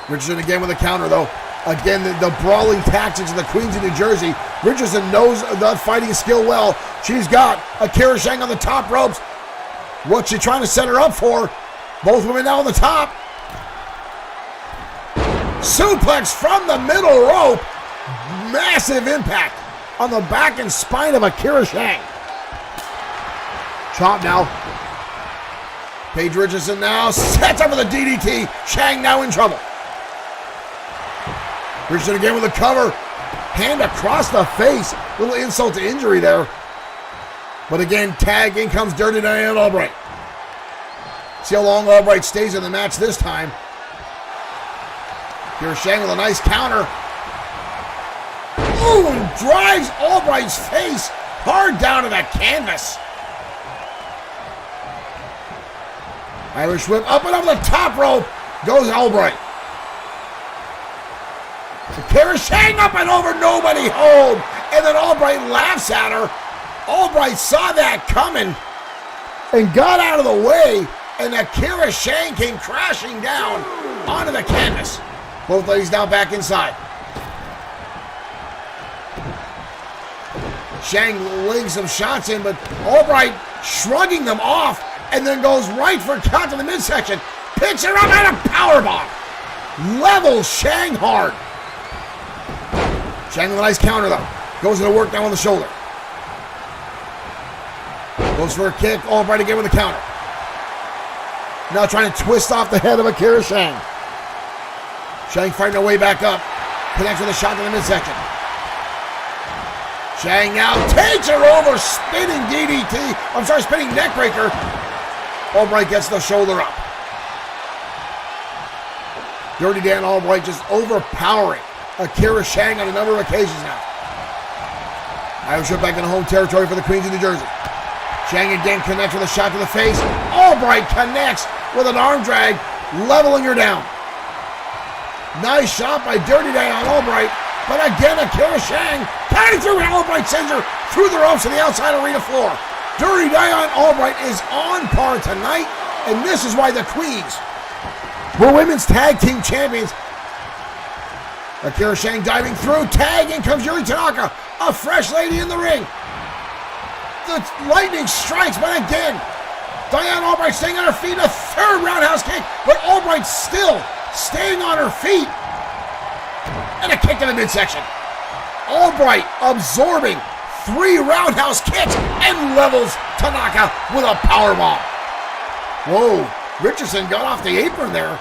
A: Richardson again with a counter though. Again, the brawling tactics of the Queens of New Jersey. Richardson knows the fighting skill well. She's got Akira Shang on the top ropes. What's she trying to set her up for? Both women now on the top. Suplex from the middle rope. Massive impact on the back and spine of Akira Shang. Chop now. Paige Richardson now sets up with a DDT. Shang now in trouble. Richardson again with a cover. Hand across the face. Little insult to injury there. But again, tag, in comes Dirty Diane Albright. See how long Albright stays in the match this time. Here's Shang with a nice counter. Ooh, and drives Albright's face hard down to the canvas. Irish whip up and over the top rope goes Albright. Akira Shang up and over, nobody home. And then Albright laughs at her. Albright saw that coming and got out of the way, and Akira Shang came crashing down onto the canvas. Both ladies now back inside. Shang laying some shots in, but Albright shrugging them off and then goes right for a count to the midsection. Picks her up and a powerbomb. Levels Shang hard. Shang with a nice counter though. Goes into work now on the shoulder. Goes for a kick. Albright again with a counter. Now trying to twist off the head of Akira Shang. Shang fighting her way back up. Connects with a shot to the midsection. Shang now takes her over. Spinning DDT. Spinning neckbreaker. Albright gets the shoulder up. Dirty Dan Albright just overpowering Akira Shang on a number of occasions now. Irish whip back into home territory for the Queens of New Jersey. Shang again connects with a shot to the face. Albright connects with an arm drag, leveling her down. Nice shot by Dirty Dan Albright, but again Akira Shang counting through, and Albright sends her through the ropes to the outside arena floor. Dirty Dan Albright is on par tonight, and this is why the Queens were women's tag team champions. Akira Shang diving through, tag, in comes Yuri Tanaka, a fresh lady in the ring. The lightning strikes, but again, Diane Albright staying on her feet, a third roundhouse kick, but Albright still staying on her feet. And a kick to the midsection. Albright absorbing 3 roundhouse kicks and levels Tanaka with a powerbomb. Whoa, Richardson got off the apron there.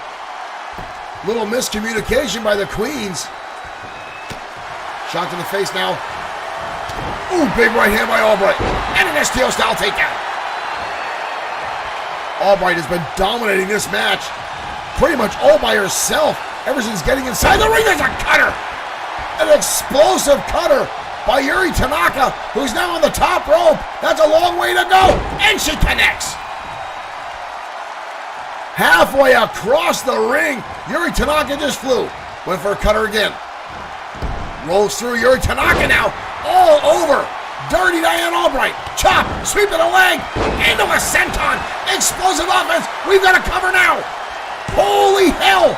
A: Little miscommunication by the Queens. Shot to the face now. Ooh, big right hand by Albright. And an STO style takedown. Albright has been dominating this match pretty much all by herself ever since getting inside the ring. There's a cutter. An explosive cutter by Yuri Tanaka, who's now on the top rope. That's a long way to go. And she connects. Halfway across the ring, Yuri Tanaka just flew. Went for a cutter again. Rolls through Yuri Tanaka now, all over Dirty Diane Albright. Chop, sweeping a leg, into a senton. Explosive offense. We've got a cover now. Holy hell.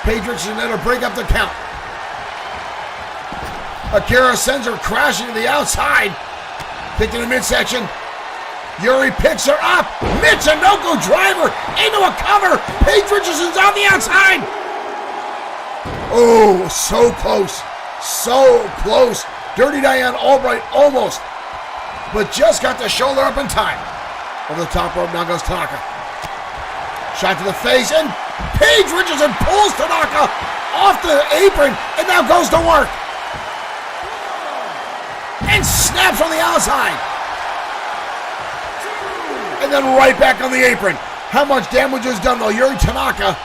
A: Paige Richardson there to break up the count. Akira sends her crashing to the outside. Kick to the midsection. Yuri picks her up. Michinoku driver into a cover. Paige Richardson's on the outside. Oh, so close. So close. Dirty Diane Albright almost, but just got the shoulder up in time. Over the top rope, now goes Tanaka. Shot to the face, and Paige Richardson pulls Tanaka off the apron, and now goes to work. And snaps on the outside. And then right back on the apron. How much damage is done though? Yuri Tanaka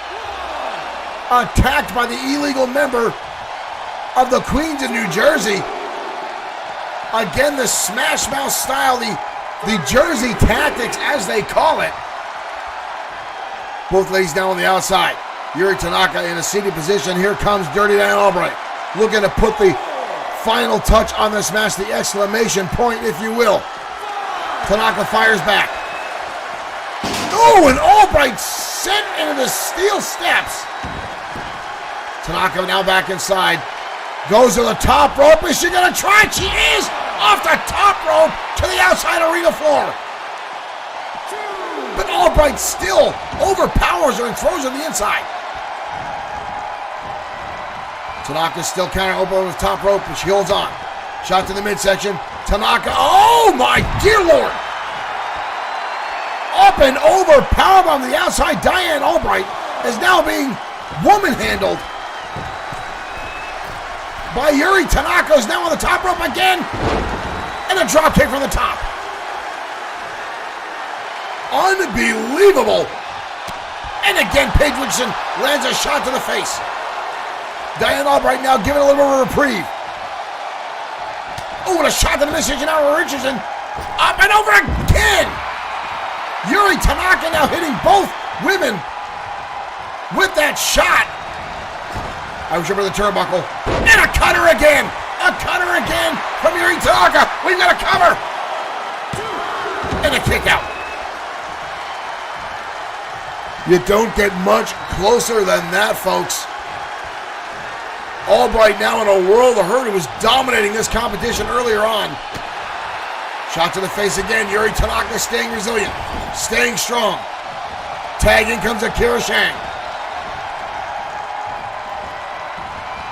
A: attacked by the illegal member of the Queens of New Jersey. Again, the Smash Mouth style, the Jersey tactics as they call it. Both ladies down on the outside. Yuri Tanaka in a seated position. Here comes Dirty Dan Albright, looking to put the final touch on this match, the exclamation point, if you will. Tanaka fires back. Oh, and Albright sent into the steel steps. Tanaka now back inside. Goes to the top rope. Is she going to try it? She is! Off the top rope to the outside arena floor. But Albright still overpowers her and throws her to the inside. Tanaka still counter open with the top rope, but she holds on. Shot to the midsection. Tanaka, oh my dear Lord! Up and over, powerbomb to the outside. Diane Albright is now being woman-handled by Yuri Tanaka, who's now on the top rope again. And a drop kick from the top. Unbelievable. And again, Paige Richardson lands a shot to the face. Diane Albright now giving a little bit of a reprieve. Oh, and a shot to the midsection now for Richardson. Up and over again. Yuri Tanaka now hitting both women with that shot. I was over the turnbuckle. And a cutter again. A cutter again from Yuri Tanaka. We've got a cover. And a kick out. You don't get much closer than that, folks. Albright now in a world of hurt, who was dominating this competition earlier on. Shot to the face again. Yuri Tanaka staying resilient, staying strong. Tag in comes Akira Shang.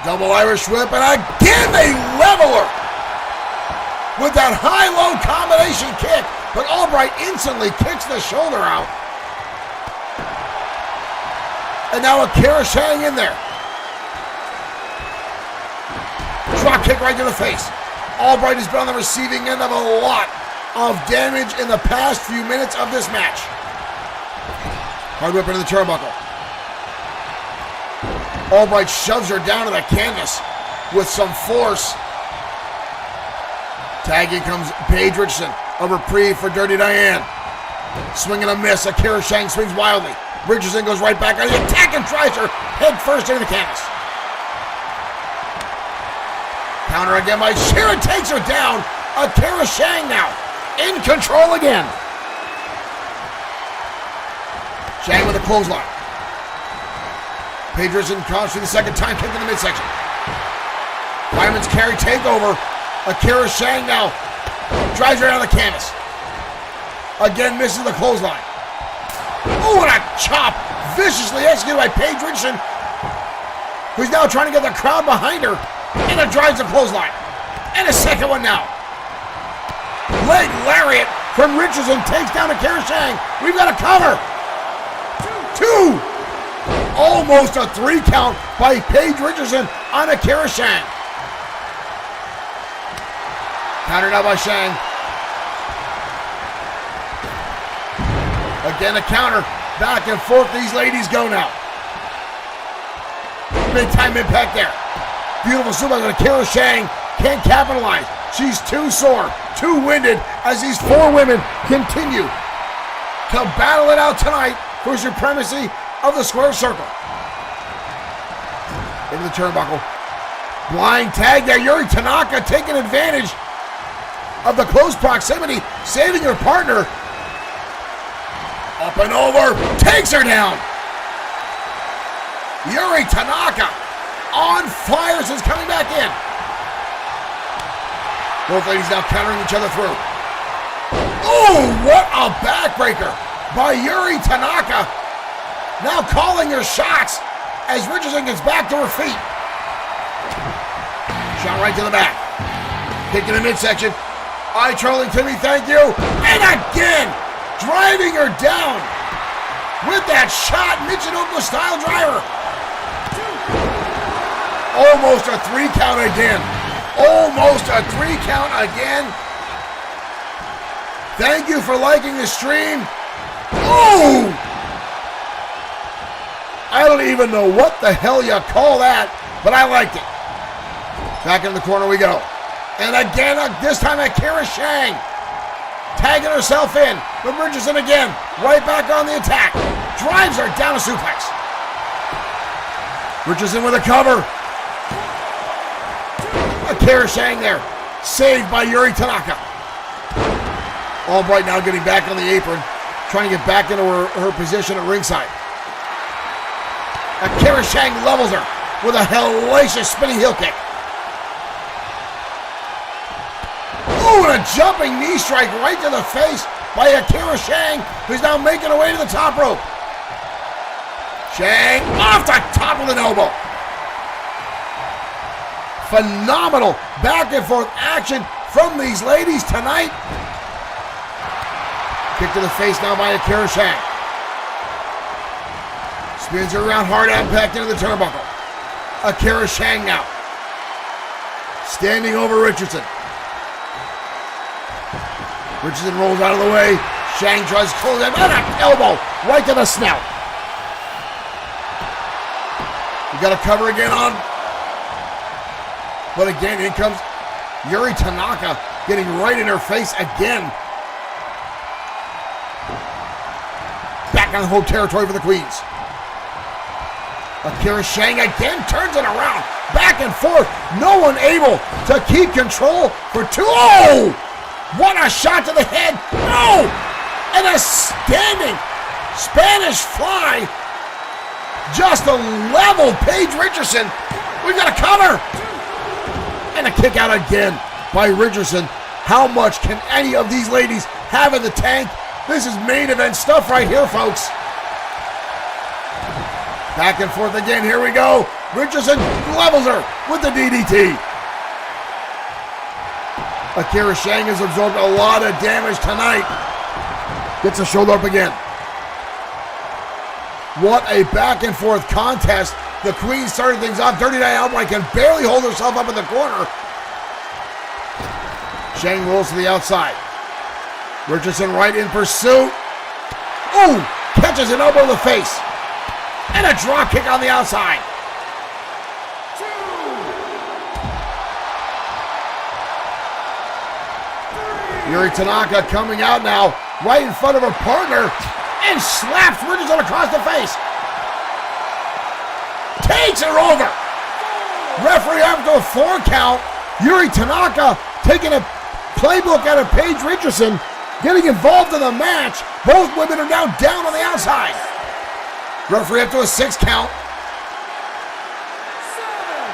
A: Double Irish whip, and again they level her with that high-low combination kick. But Albright instantly kicks the shoulder out. And now Akira Shang in there. Drop kick right to the face. Albright has been on the receiving end of a lot of damage in the past few minutes of this match. Hard whip into the turnbuckle. Albright shoves her down to the canvas with some force. Tag in comes Paige Richardson. A reprieve for Dirty Diane. Swing and a miss. Akira Shang swings wildly. Richardson goes right back on the attack and drives her head first into the canvas. Counter again by Sharon, takes her down. Akira Shang now in control again. Shang with a clothesline. Paige Richardson comes for the second time, kicked in the midsection. Fireman's carry takeover. Akira Shang now drives her down the canvas. Again misses the clothesline. Oh, and a chop viciously executed by Paige Richardson, who's now trying to get the crowd behind her, and it drives the clothesline. And a second one now. Leg lariat from Richardson takes down Akira Shang. We've got a cover. Two. Almost a 3 count by Paige Richardson on Akira Shang. Counter now by Shang. Again a counter. Back and forth these ladies go now. Big time impact there. Beautiful suplex on Akira Shang. Can't capitalize. She's too sore, too winded as these 4 women continue to battle it out tonight for supremacy of the square circle. Into the turnbuckle. Blind tag there. Yuri Tanaka taking advantage of the close proximity, saving her partner. Up and over, takes her down. Yuri Tanaka on fire since coming back in. Both ladies now countering each other through. Oh, what a backbreaker by Yuri Tanaka. Now calling her shots as Richardson gets back to her feet. Shot right to the back. Kick in the midsection. Eye trolling Timmy, thank you. And again, driving her down with that shot, Michinoku style driver. Almost a 3 count again. Almost a 3 count again. Thank you for liking the stream. Oh! I don't even know what the hell you call that, but I liked it. Back in the corner we go. And again, this time Akira Shang tagging herself in. But Richardson again, right back on the attack. Drives her down a suplex. Richardson with a cover. Akira Shang there, saved by Yuri Tanaka. Albright now getting back on the apron, trying to get back into her position at ringside. Akira Shang levels her with a hellacious spinning heel kick. Oh, and a jumping knee strike right to the face by Akira Shang, who's now making her way to the top rope. Shang off the top with an elbow. Phenomenal back and forth action from these ladies tonight. Kick to the face now by Akira Shang. Spins her around hard impact into the turnbuckle. Akira Shang now. Standing over Richardson. Richardson rolls out of the way. Shang tries to close him. And an elbow right to the snout. You got to cover again on. But again, in comes Yuri Tanaka getting right in her face again. Back on home territory for the Queens. Akira Shang again turns it around. Back and forth. No one able to keep control for 2. Oh! What a shot to the head. No! And a standing Spanish fly. Just a level Paige Richardson. We've got a cover. And a kick out again by Richardson. How much can any of these ladies have in the tank? This is main event stuff right here, folks. Back and forth again. Here we go. Richardson levels her with the DDT. Akira Shang has absorbed a lot of damage tonight. Gets a shoulder up again. What a back and forth contest. The Queen started things off. Dirty Diane Albright can barely hold herself up in the corner. Shang rolls to the outside. Richardson right in pursuit. Ooh! Catches an elbow to the face. And a drop kick on the outside. Yuri Tanaka coming out now, right in front of her partner, and slaps Richardson across the face. Takes her over. Referee after a 4 count. Yuri Tanaka taking a playbook out of Paige Richardson, getting involved in the match. Both women are now down on the outside. Referee up to a 6 count.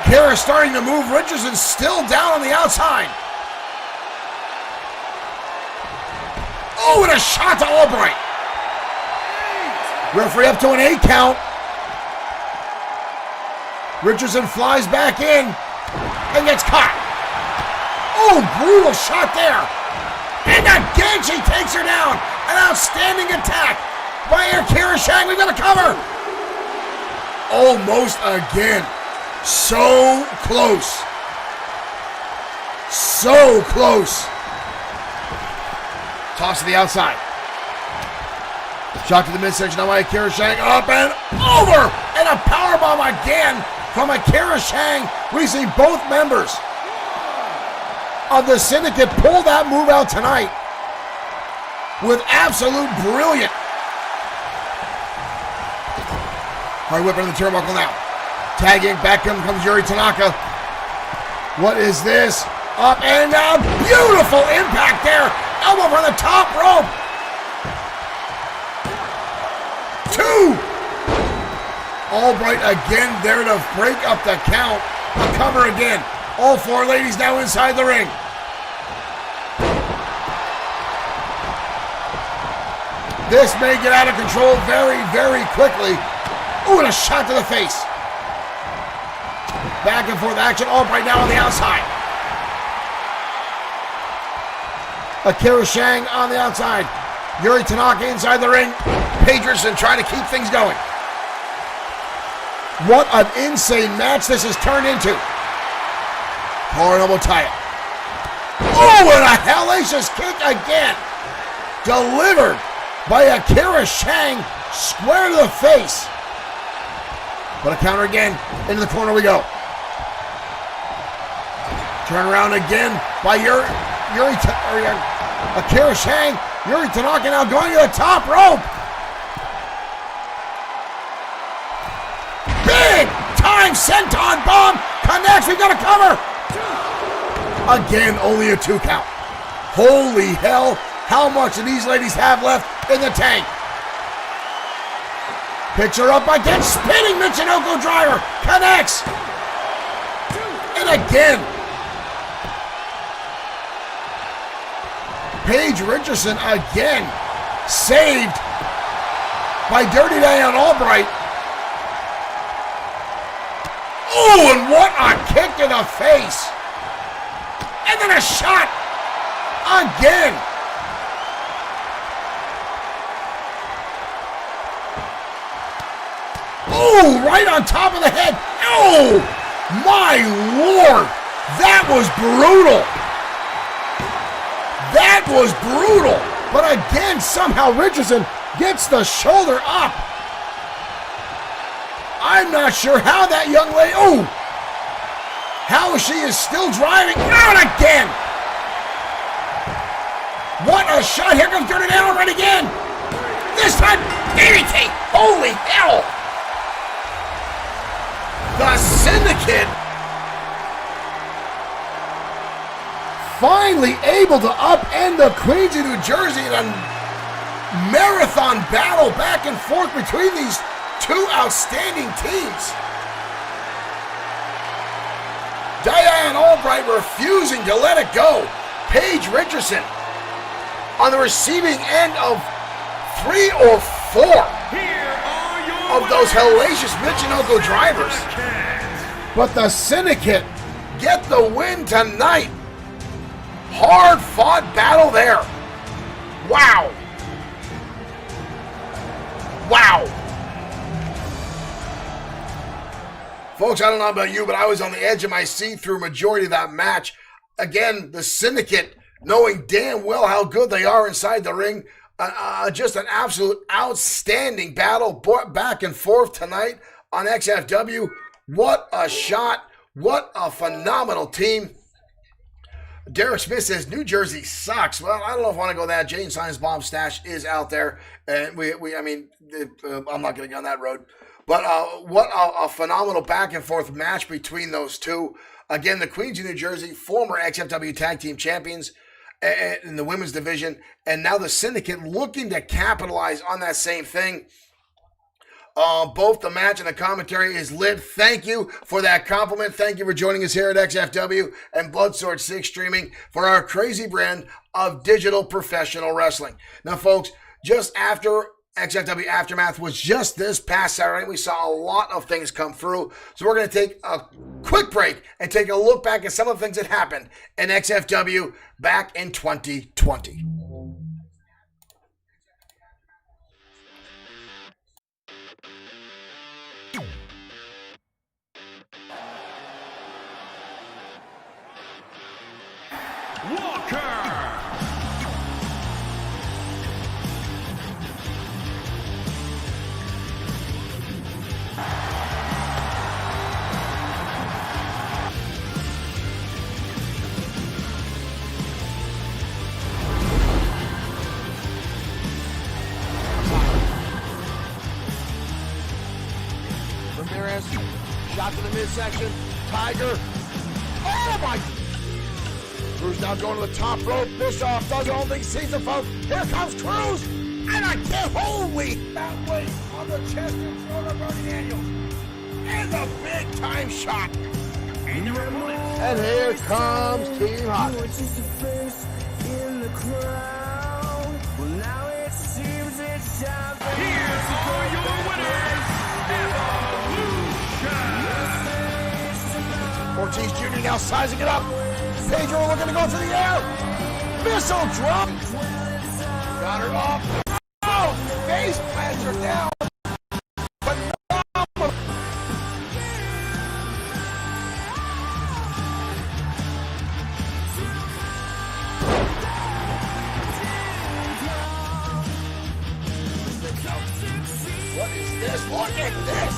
A: Kara starting to move. Richardson still down on the outside. Oh, and a shot to Albright. Referee up to an 8 count. Richardson flies back in and gets caught. Oh, brutal shot there. And again, she takes her down. An outstanding attack by Akira Shang. We've got a cover. Almost again. So close. So close. Toss to the outside. Shot to the midsection now by Akira Shang. Up and over. And a powerbomb again from Akira Shang. We see both members of the Syndicate pull that move out tonight with absolute brilliance. Hard whip on the turnbuckle now. Tagging, back comes Yuri Tanaka. What is this? Up and down. Beautiful impact there. Elbow from the top rope. 2. Albright again there to break up the count. A cover again. All 4 ladies now inside the ring. This may get out of control very, very quickly. Ooh, and a shot to the face. Back and forth action. Albright now on the outside. Akira Shang on the outside. Yuri Tanaka inside the ring. Paige Richardson trying to keep things going. What an insane match this has turned into. Collar elbow tie it. Oh, and a hellacious kick again. Delivered by Akira Shang square to the face. But a counter again. Into the corner we go. Turn around again by Akira Shang. Yuri Tanaka now going to the top rope. Big time senton bomb. Connects. We've got a cover. Again, only a 2 count. Holy hell. How much do these ladies have left in the tank? Picks her up again. Spinning Michinoku driver. Connects. And again. Paige Richardson again saved by Dirty Diane Albright. Oh, and what a kick to the face. And then a shot again. Oh, right on top of the head. Oh, my Lord. That was brutal. That was brutal. But again, somehow Richardson gets the shoulder up. I'm not sure how that young lady, how she is still driving. Out again. What a shot. Here comes Dirty Down right again. This time, DDT. Holy hell. The Syndicate finally able to upend the Queens of New Jersey in a marathon battle back and forth between these 2 outstanding teams. Diane Albright refusing to let it go. Paige Richardson on the receiving end of 3 or 4 of those hellacious Michinoku drivers. But the Syndicate get the win tonight. Hard fought battle there. Wow. Wow. Folks, I don't know about you, but I was on the edge of my seat through a majority of that match. Again, the Syndicate, knowing damn well how good they are inside the ring. Just an absolute outstanding battle back and forth tonight on XFW. What a shot. What a phenomenal team. Derek Smith says New Jersey sucks. Well, I don't know if I want to go that. Jane Silence Bomb stash is out there, and I'm not going to go on that road. But what a phenomenal back and forth match between those two. Again, the Queens of New Jersey, former XFW Tag Team Champions in the women's division, and now the Syndicate looking to capitalize on that same thing. Both the match and the commentary is lit. Thank you for that compliment. Thank you for joining us here at XFW and Bloodsword 6 Streaming for our crazy brand of digital professional wrestling. Now, folks, just after XFW Aftermath was just this past Saturday, we saw a lot of things come through. So we're going to take a quick break and take a look back at some of the things that happened in XFW back in 2020.
C: Ramirez, shot to the midsection. Tiger. Oh my! Cruz now going to the top rope. Bischoff does the whole thing, sees the folks. Here comes Cruz! And I can't holy that weight on the chest and throat of Bernie Daniels. And the big time shot. And here comes Team Hot.
B: Here's all your winners, Evolution.
C: Ortiz Jr. now sizing it up. Pedro looking to go through the air. Missile drop. Got her off. Oh, face plants her down. What is this? Look at this.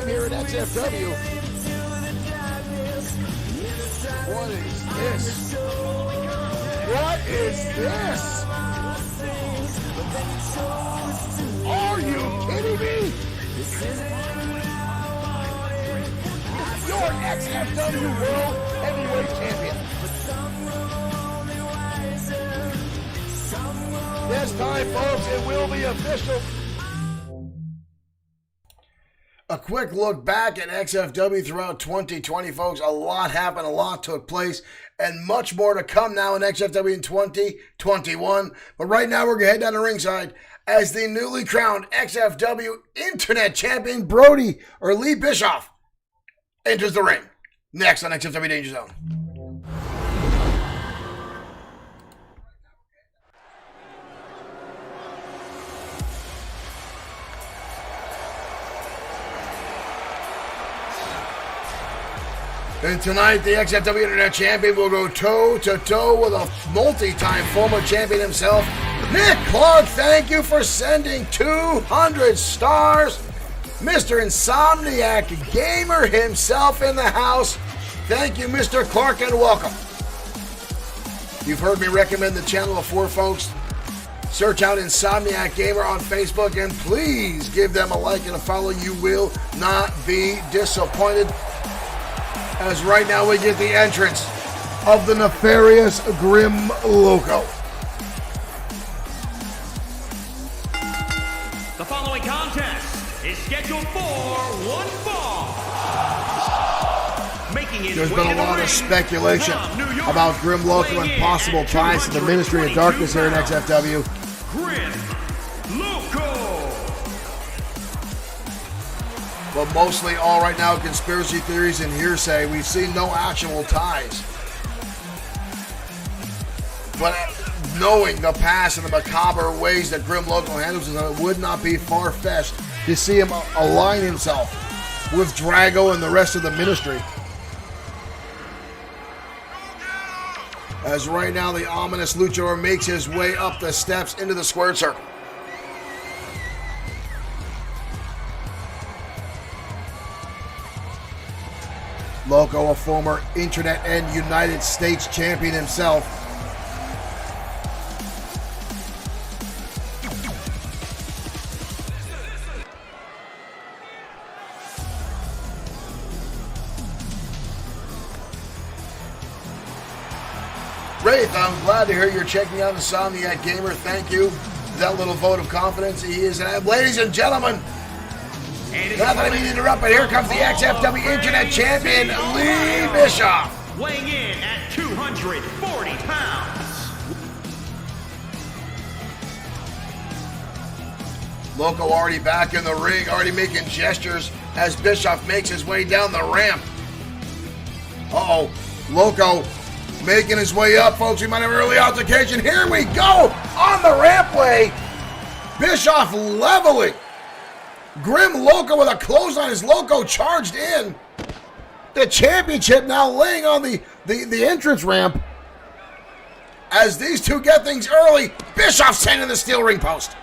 C: Here at XFW. What is this? What is this? Are you kidding me? You're XFW World Heavyweight Champion. This time, folks, it will be official.
A: A quick look back at XFW throughout 2020, folks. A lot happened, a lot took place, and much more to come now in XFW in 2021. But right now, we're going to head down to ringside as the newly crowned XFW Internet Champion Lee Bischoff enters the ring. Next on XFW Danger Zone. And tonight, the XFW Internet Champion will go toe-to-toe with a multi-time former champion himself, Nick Clark. Thank you for sending 200 stars. Mr. Insomniac Gamer himself in the house. Thank you, Mr. Clark, and welcome. You've heard me recommend the channel before, folks. Search out Insomniac Gamer on Facebook, and please give them a like and a follow. You will not be disappointed. As right now we get the entrance of the nefarious Grim Loco.
B: The following contest is scheduled for one fall. Making his
A: There's
B: way
A: been a
B: to the
A: lot
B: ring
A: of speculation
B: from New York,
A: about Grim Loco and
B: weighing in
A: possible
B: at
A: ties to the Ministry of Darkness here in
B: 222
A: XFW.
B: Grim Loco.
A: But mostly all right now conspiracy theories and hearsay. We've seen no actual ties. But knowing the past and the macabre ways that Grim Loco handles it, it would not be far-fetched to see him align himself with Drago and the rest of the Ministry. As right now the ominous luchador makes his way up the steps into the squared circle. Loco, a former Internet and United States champion himself. Wraith, I'm glad to hear you're checking out Insomniac Gamer. Thank you for that little vote of confidence. He is, ladies and gentlemen, not that I mean to interrupt, but here comes the XFW Internet Champion, Lee Bischoff.
B: Weighing in at 240 pounds.
A: Loco already back in the ring, already making gestures as Bischoff makes his way down the ramp. Uh-oh, Loco making his way up, folks. We might have an early altercation. Here we go on the rampway. Bischoff leveling. Grim Loco with a clothesline as Loco charged in. The championship now laying on the entrance ramp. As these two get things early, Bischoff sending the steel ring post.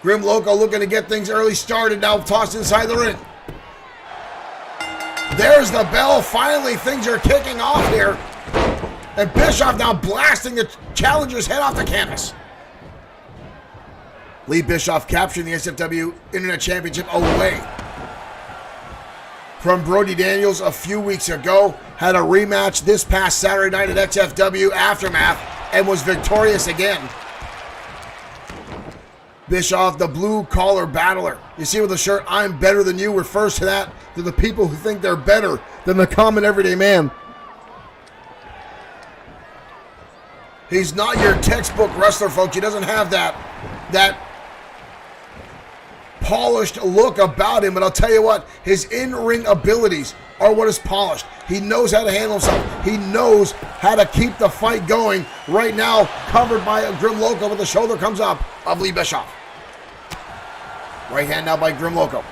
A: Grim Loco looking to get things early started, now tossed inside the ring. There's the bell. Finally, things are kicking off here. And Bischoff now blasting the challenger's head off the canvas. Lee Bischoff capturing the XFW Internet Championship away from Brody Daniels a few weeks ago. Had a rematch this past Saturday night at XFW Aftermath and was victorious again. Bischoff, the blue-collar battler. You see with the shirt, "I'm better than you," refers to that to the people who think they're better than the common everyday man. He's not your textbook wrestler, folks. He doesn't have that polished look about him, but I'll tell you what, his in-ring abilities are what is polished. He knows how to handle himself. He knows how to keep the fight going. Right now, covered by a Grim Loco, but the shoulder comes up of Lee Bischoff. Right hand now by Grim Loco.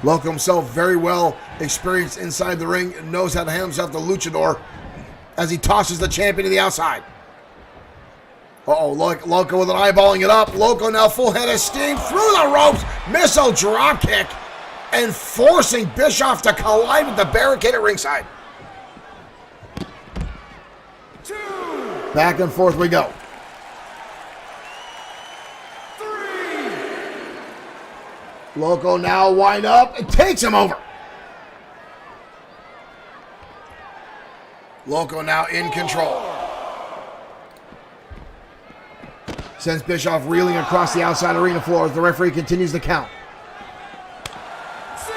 A: Loco himself very well experienced inside the ring, knows how to handle himself, the luchador, as he tosses the champion to the outside. Uh-oh, Loco with an eyeballing it up. Loco now full head of steam through the ropes. Missile drop kick. And forcing Bischoff to collide with the barricade at ringside.
B: 2,
A: Back and forth we go.
B: 3.
A: Loco now wind up and takes him over. Loco now in control. Sends Bischoff reeling across the outside arena floor as the referee continues the count.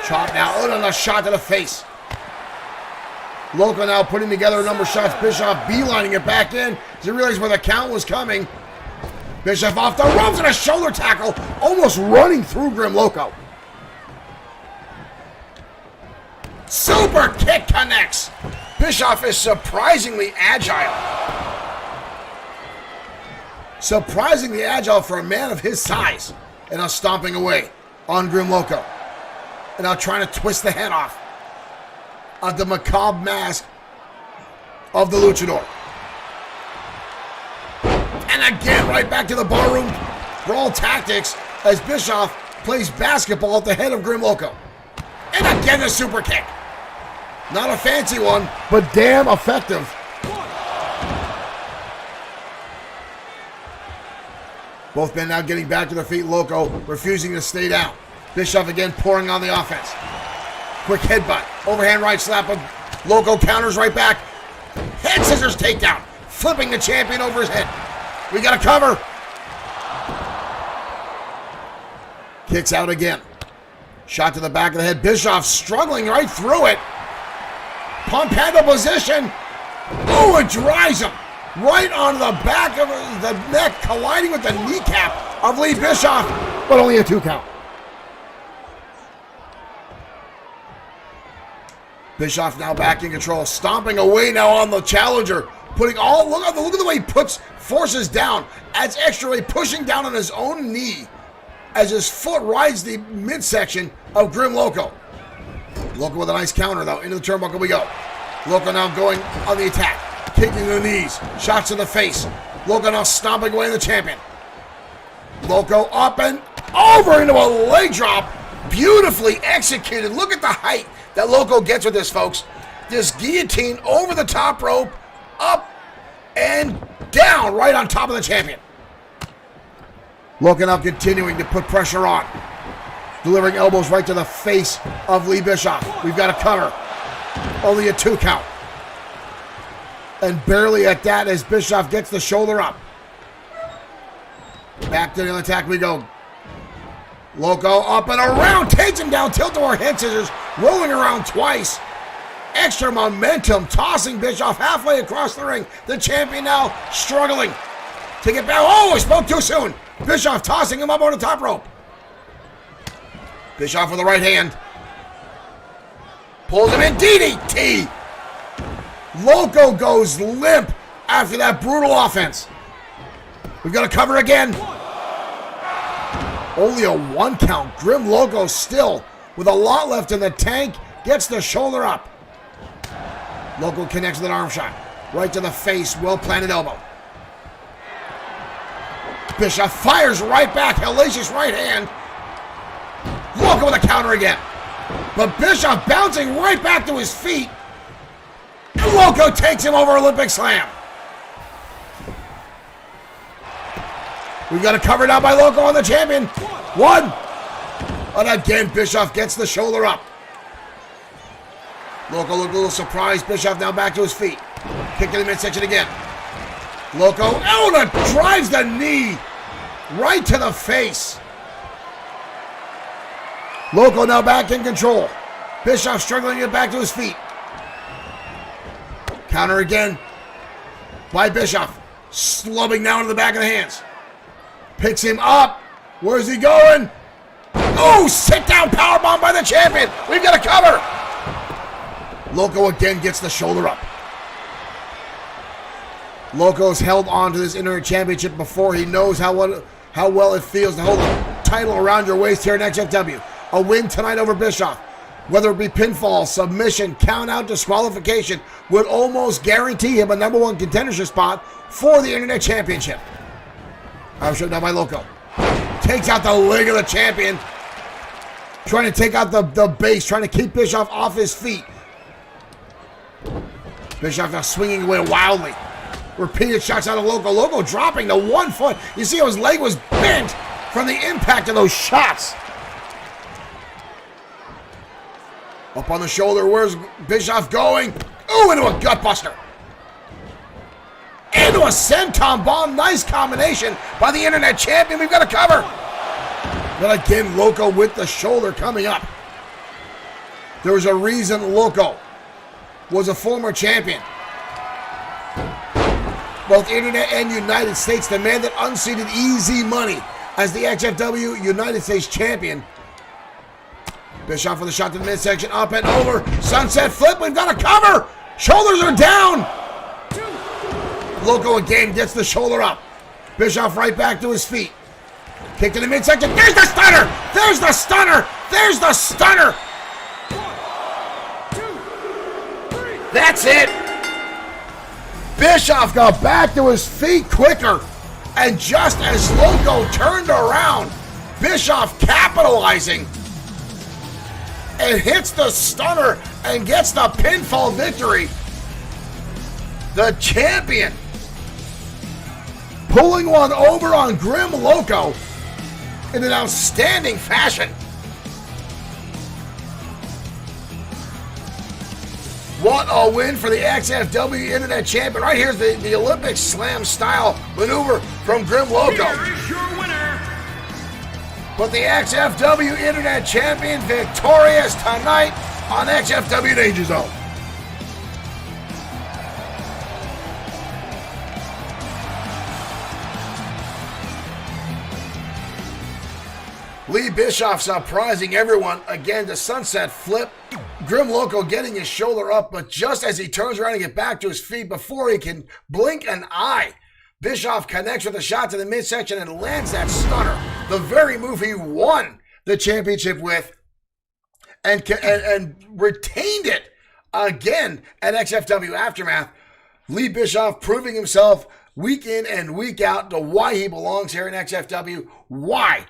A: Chop now, oh, and a shot to the face. Loco now putting together a number of shots. Bischoff beelining it back in as he realized where the count was coming. Bischoff off the ropes and a shoulder tackle, almost running through Grim Loco. Super kick connects. Bischoff is surprisingly agile. Surprisingly agile for a man of his size. And now stomping away on Grim Loco. And now trying to twist the head off of the macabre mask of the luchador. And again, right back to the barroom brawl tactics as Bischoff plays basketball at the head of Grim Loco. And again, the super kick. Not a fancy one, but damn effective. Both men now getting back to their feet. Loco refusing to stay down. Bischoff again pouring on the offense. Quick headbutt. Overhand right slap. Loco counters right back. Head scissors takedown. Flipping the champion over his head. We got a cover. Kicks out again. Shot to the back of the head. Bischoff struggling right through it. Pump handle position. Oh, it drives him right onto the back of the neck, colliding with the kneecap of Lee Bischoff, but only a 2 count. Bischoff now back in control, stomping away now on the challenger, putting all, look at the way he forces down, adds extra weight, pushing down on his own knee as his foot rides the midsection of Grim Loco. Loco with a nice counter though, into the turnbuckle we go. Loco now going on the attack, kicking to the knees, shots to the face. Loco now stomping away the champion. Loco up and over into a leg drop Beautifully executed. Look at the height that Loco gets with this, folks. This guillotine over the top rope, up and down, right on top of the champion. Loco now continuing to put pressure on. Delivering elbows right to the face of Lee Bischoff. We've got a cover. Only a 2 count. And barely at that as Bischoff gets the shoulder up. Back to the attack we go. Loco up and around, takes him down, tilt-a-war head scissors, rolling around twice. Extra momentum, tossing Bischoff halfway across the ring. The champion now struggling to get back. Oh, I spoke too soon. Bischoff tossing him up on the top rope. Bischoff with the right hand. Pulls him in, DDT. Loco goes limp after that brutal offense. We've got to cover again. Only a 1 count. Grim Loco still with a lot left in the tank. Gets the shoulder up. Loco connects with an arm shot. Right to the face. Well-planted elbow. Bischoff fires right back. Hellacious right hand. Loco with a counter again. But Bischoff bouncing right back to his feet. And Loco takes him over Olympic Slam. We've got a cover now by Loco on the champion. 1. And again, Bischoff gets the shoulder up. Loco looked a little surprised. Bischoff now back to his feet. Kick in the midsection again. Loco, drives the knee right to the face. Loco now back in control. Bischoff struggling to get back to his feet. Counter again by Bischoff. Slubbing down to the back of the hands. Picks him up. Where's he going? Oh, sit down powerbomb by the champion. We've got a cover. Loco again gets the shoulder up. Loco's held on to this Internet Championship before. He knows how well it feels to hold the title around your waist here in XFW. A win tonight over Bischoff, whether it be pinfall, submission, count out, disqualification, would almost guarantee him a #1 contendership spot for the Internet Championship. I'm shut down by Loco. Takes out the leg of the champion. Trying to take out the base, trying to keep Bischoff off his feet. Bischoff now swinging away wildly. Repeated shots out of Loco. Loco dropping to 1 foot. You see how his leg was bent from the impact of those shots. Up on the shoulder. Where's Bischoff going? Ooh, into a gutbuster. Into a senton bomb. Nice combination by the Internet Champion. We've got a cover. But again, Loco with the shoulder coming up. There was a reason Loco was a former champion. Both Internet and United States demanded unseated easy money as the XFW United States Champion. Bischoff with a shot to the midsection, up and over. Sunset flip, we've got a cover. Shoulders are down. Loco again gets the shoulder up. Bischoff right back to his feet. Kick to the midsection. There's the stunner. There's the stunner. There's the stunner.
B: 1, 2, 3.
A: That's it. Bischoff got back to his feet quicker. And just as Loco turned around, Bischoff capitalizing and hits the stunner and gets the pinfall victory. The champion pulling one over on Grim Loco in an outstanding fashion. What a win for the XFW Internet Champion. Right here's the Olympic Slam style maneuver from Grim Loco.
B: Here is your winner.
A: But the XFW Internet Champion victorious tonight on XFW Danger Zone. Lee Bischoff surprising everyone. Again, the sunset flip. Grim Loco getting his shoulder up, but just as he turns around to get back to his feet before he can blink an eye, Bischoff connects with a shot to the midsection and lands that stunner. The very move he won the championship with and retained it again at XFW Aftermath. Lee Bischoff proving himself week in and week out to why he belongs here in XFW, why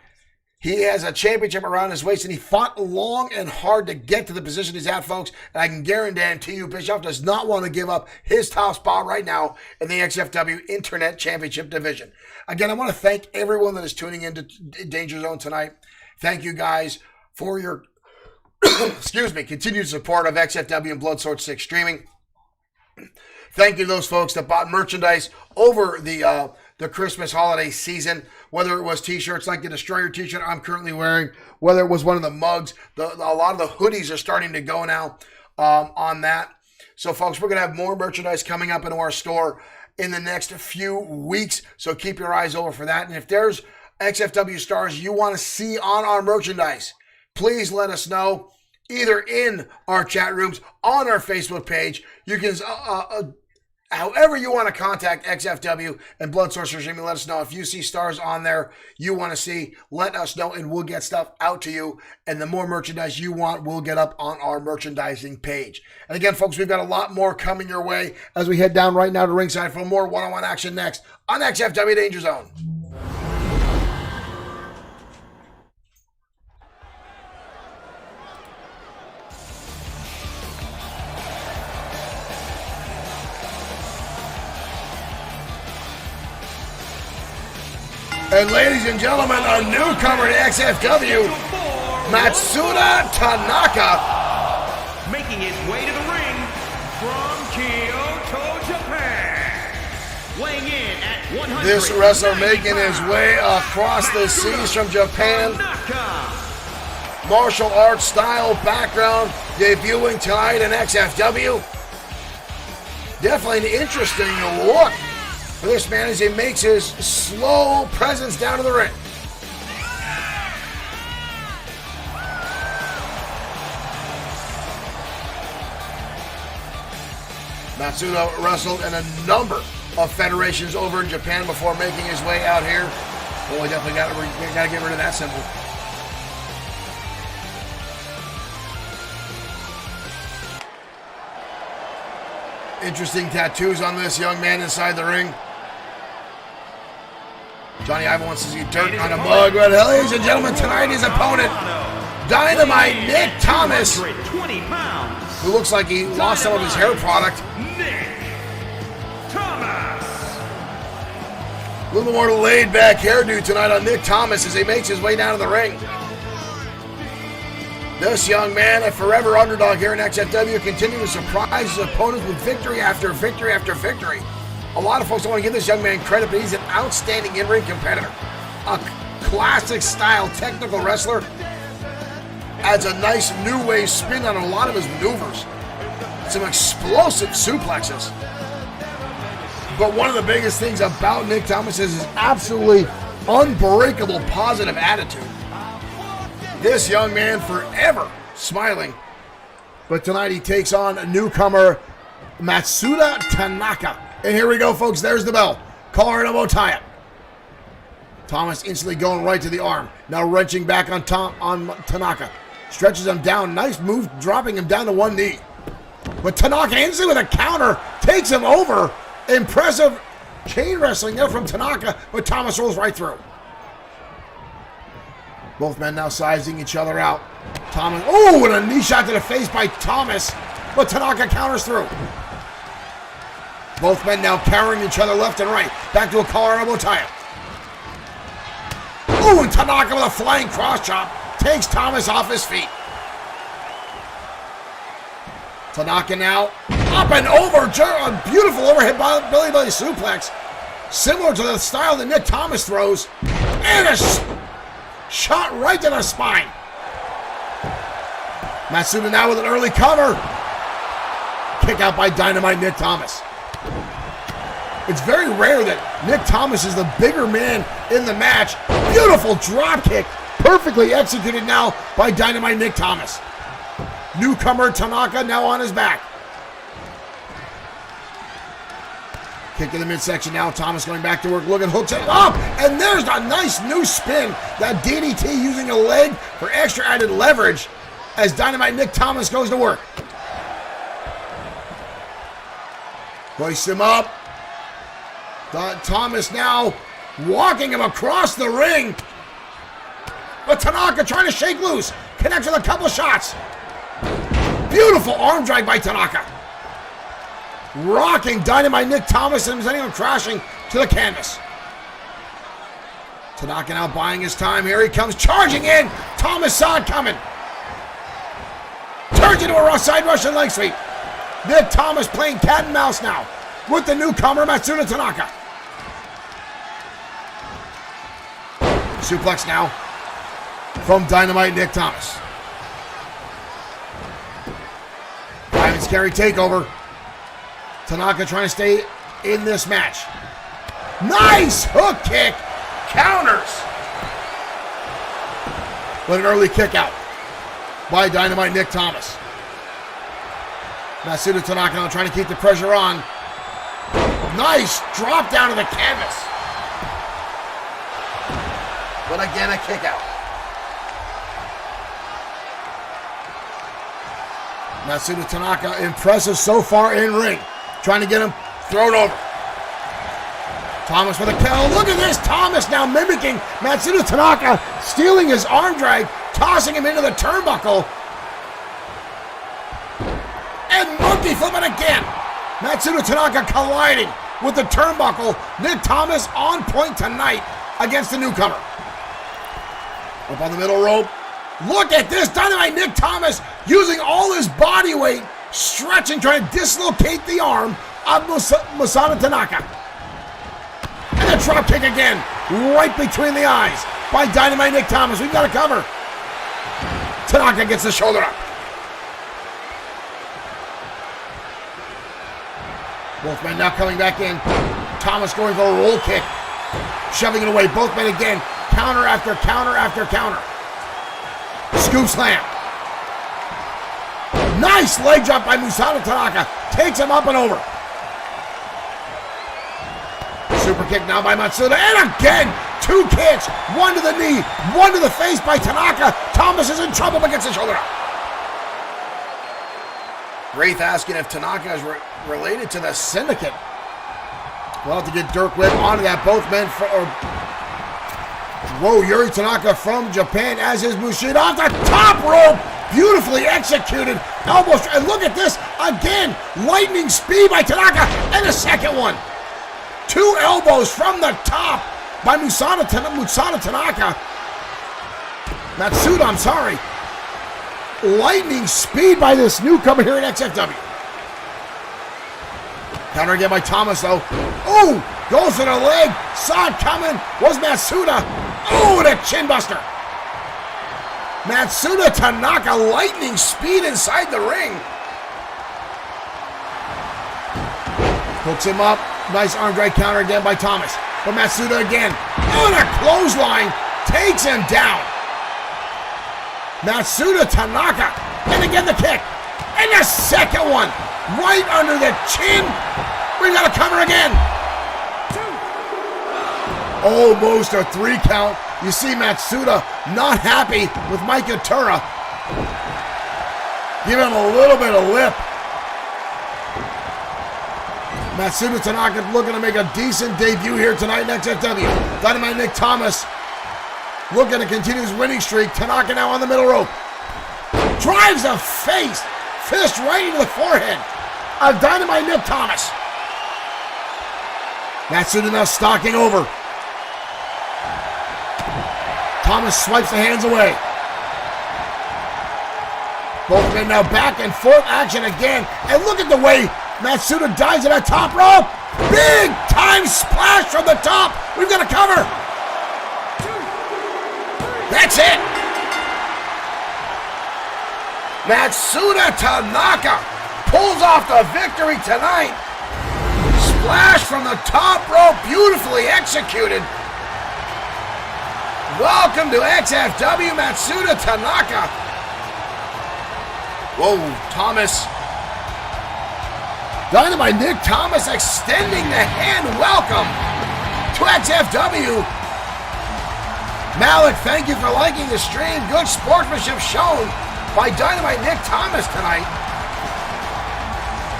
A: He has a championship around his waist, and he fought long and hard to get to the position he's at, folks. And I can guarantee you, Bischoff does not want to give up his top spot right now in the XFW Internet Championship Division. Again, I want to thank everyone that is tuning into Danger Zone tonight. Thank you guys for your continued support of XFW and Bloodsport 6 streaming. Thank you to those folks that bought merchandise over the Christmas holiday season, whether it was t-shirts like the Destroyer t-shirt I'm currently wearing, whether it was one of the mugs. A lot of the hoodies are starting to go now on that. So, folks, we're going to have more merchandise coming up into our store in the next few weeks, so keep your eyes over for that. And if there's XFW stars you want to see on our merchandise, please let us know, either in our chat rooms, on our Facebook page. You can, however you want to contact XFW and Blood Sorcerer Streaming, let us know. If you see stars on there you want to see, let us know, and we'll get stuff out to you. And the more merchandise you want, we'll get up on our merchandising page. And again, folks, we've got a lot more coming your way as we head down right now to ringside for more one-on-one action next on XFW Danger Zone. And ladies and gentlemen, our newcomer to XFW, Matsuda Tanaka.
B: Making his way to the ring from Kyoto, Japan. Weighing in at 100.
A: This wrestler making his way across the seas from Japan. Martial arts style background, debuting tonight in XFW. Definitely an interesting look for this man as he makes his slow presence down to the ring. Matsuda wrestled in a number of federations over in Japan before making his way out here. Well, we definitely got to get rid of that symbol. Interesting tattoos on this young man inside the ring. Johnny Ivan wants to see dirt on a mug. But ladies and gentlemen, tonight his opponent, Dynamite Nick Thomas, who looks like he lost some of his hair product. A little more laid back hairdo tonight on Nick Thomas as he makes his way down to the ring. This young man, a forever underdog here in XFW, continues to surprise his opponents with victory after victory after victory. A lot of folks don't want to give this young man credit, but he's an outstanding in-ring competitor. A classic style technical wrestler. Adds a nice new wave spin on a lot of his maneuvers. Some explosive suplexes. But one of the biggest things about Nick Thomas is his absolutely unbreakable positive attitude. This young man forever smiling. But tonight he takes on a newcomer, Matsuda Tanaka. And here we go, folks. There's the bell. Collar and elbow tie-up. Thomas instantly going right to the arm. Now wrenching back on Tanaka. Stretches him down. Nice move, dropping him down to one knee. But Tanaka instantly with a counter takes him over. Impressive chain wrestling there from Tanaka, but Thomas rolls right through. Both men now sizing each other out. Thomas, oh, and a knee shot to the face by Thomas, but Tanaka counters through. Both men now carrying each other left and right. Back to a collar elbow tie-up. Oh, and Tanaka with a flying cross chop takes Thomas off his feet. Tanaka now up and over, a beautiful overhead belly suplex, similar to the style that Nick Thomas throws, and a shot right to the spine. Matsuda now with an early cover. Kick out by Dynamite Nick Thomas. It's very rare that Nick Thomas is the bigger man in the match. Beautiful drop kick, perfectly executed now by Dynamite Nick Thomas. Newcomer Tanaka now on his back. Kick to the midsection now. Thomas going back to work, looking, hooks it up, and there's a nice new spin. That DDT using a leg for extra added leverage as Dynamite Nick Thomas goes to work. Hoists him up. Thomas now walking him across the ring.
C: But Tanaka trying to shake loose. Connects with a couple shots. Beautiful arm drag by Tanaka. Rocking Dynamite Nick Thomas and sending him crashing to the canvas. Tanaka now buying his time. Here he comes charging in. Thomas saw it coming. Turns into a side Russian leg sweep. Nick Thomas playing cat and mouse now with the newcomer Matsuda Tanaka. Suplex now from Dynamite Nick Thomas. Diamond Scary takeover. Tanaka trying to stay in this match. Nice hook kick. Counters. With an early kick out by Dynamite Nick Thomas. Matsuda Tanaka now trying to keep the pressure on. Nice drop down to the canvas. But again, a kick out. Matsuda Tanaka impressive so far in ring. Trying to get him thrown over. Thomas with a kill. Look at this. Thomas now mimicking Matsuda Tanaka, stealing his arm drag, tossing him into the turnbuckle. And monkey flipping again. Matsuda Tanaka colliding with the turnbuckle. Nick Thomas on point tonight against the newcomer. Up on the middle rope. Look at this. Dynamite Nick Thomas using all his body weight, stretching, trying to dislocate the arm of Masada Tanaka. And a drop kick again, right between the eyes by Dynamite Nick Thomas. We've got a cover. Tanaka gets the shoulder up. Both men now coming back in. Thomas going for a roll kick, shoving it away. Both men again. Counter after counter after counter. Scoop slam. Nice leg drop by Masada Tanaka. Takes him up and over. Super kick now by Matsuda. And again, two kicks. One to the knee, one to the face by Tanaka. Thomas is in trouble but gets the shoulder up. Wraith asking if Tanaka is related to the Syndicate. We'll have to get Dirk Whip onto that. Both men whoa, Yuri Tanaka from Japan as his Mushida off the top rope. Beautifully executed. Elbow. And look at this. Again, lightning speed by Tanaka. And a second one. Two elbows from the top by Masada Tanaka. Matsuda, I'm sorry. Lightning speed by this newcomer here at XFW. Counter again by Thomas, though. Oh, goes to the leg. Saw it coming. Was Matsuda. Oh, the chin buster. Matsuda Tanaka, lightning speed inside the ring. Hooks him up. Nice arm drag counter again by Thomas. But Matsuda again. On a clothesline. Takes him down. Matsuda Tanaka. And again the kick. And the second one. Right under the chin. We got to cover again. Almost a 3 count. You see Matsuda not happy with Mike Atura. Give him a little bit of lip. Matsuda Tanaka looking to make a decent debut here tonight in XFW. Dynamite Nick Thomas looking to continue his winning streak. Tanaka now on the middle rope. Drives a fist right into the forehead of Dynamite Nick Thomas. Matsuda now stalking over. Thomas swipes the hands away. Both men now back and forth action again. And look at the way Matsuda dives at that top rope. Big time splash from the top. We've got a cover. That's it. Matsuda Tanaka pulls off the victory tonight. Splash from the top rope, beautifully executed. Welcome to XFW, Matsuda Tanaka. Whoa, Thomas. Dynamite Nick Thomas extending the hand. Welcome to XFW. Malik, thank you for liking the stream. Good sportsmanship shown by Dynamite Nick Thomas tonight.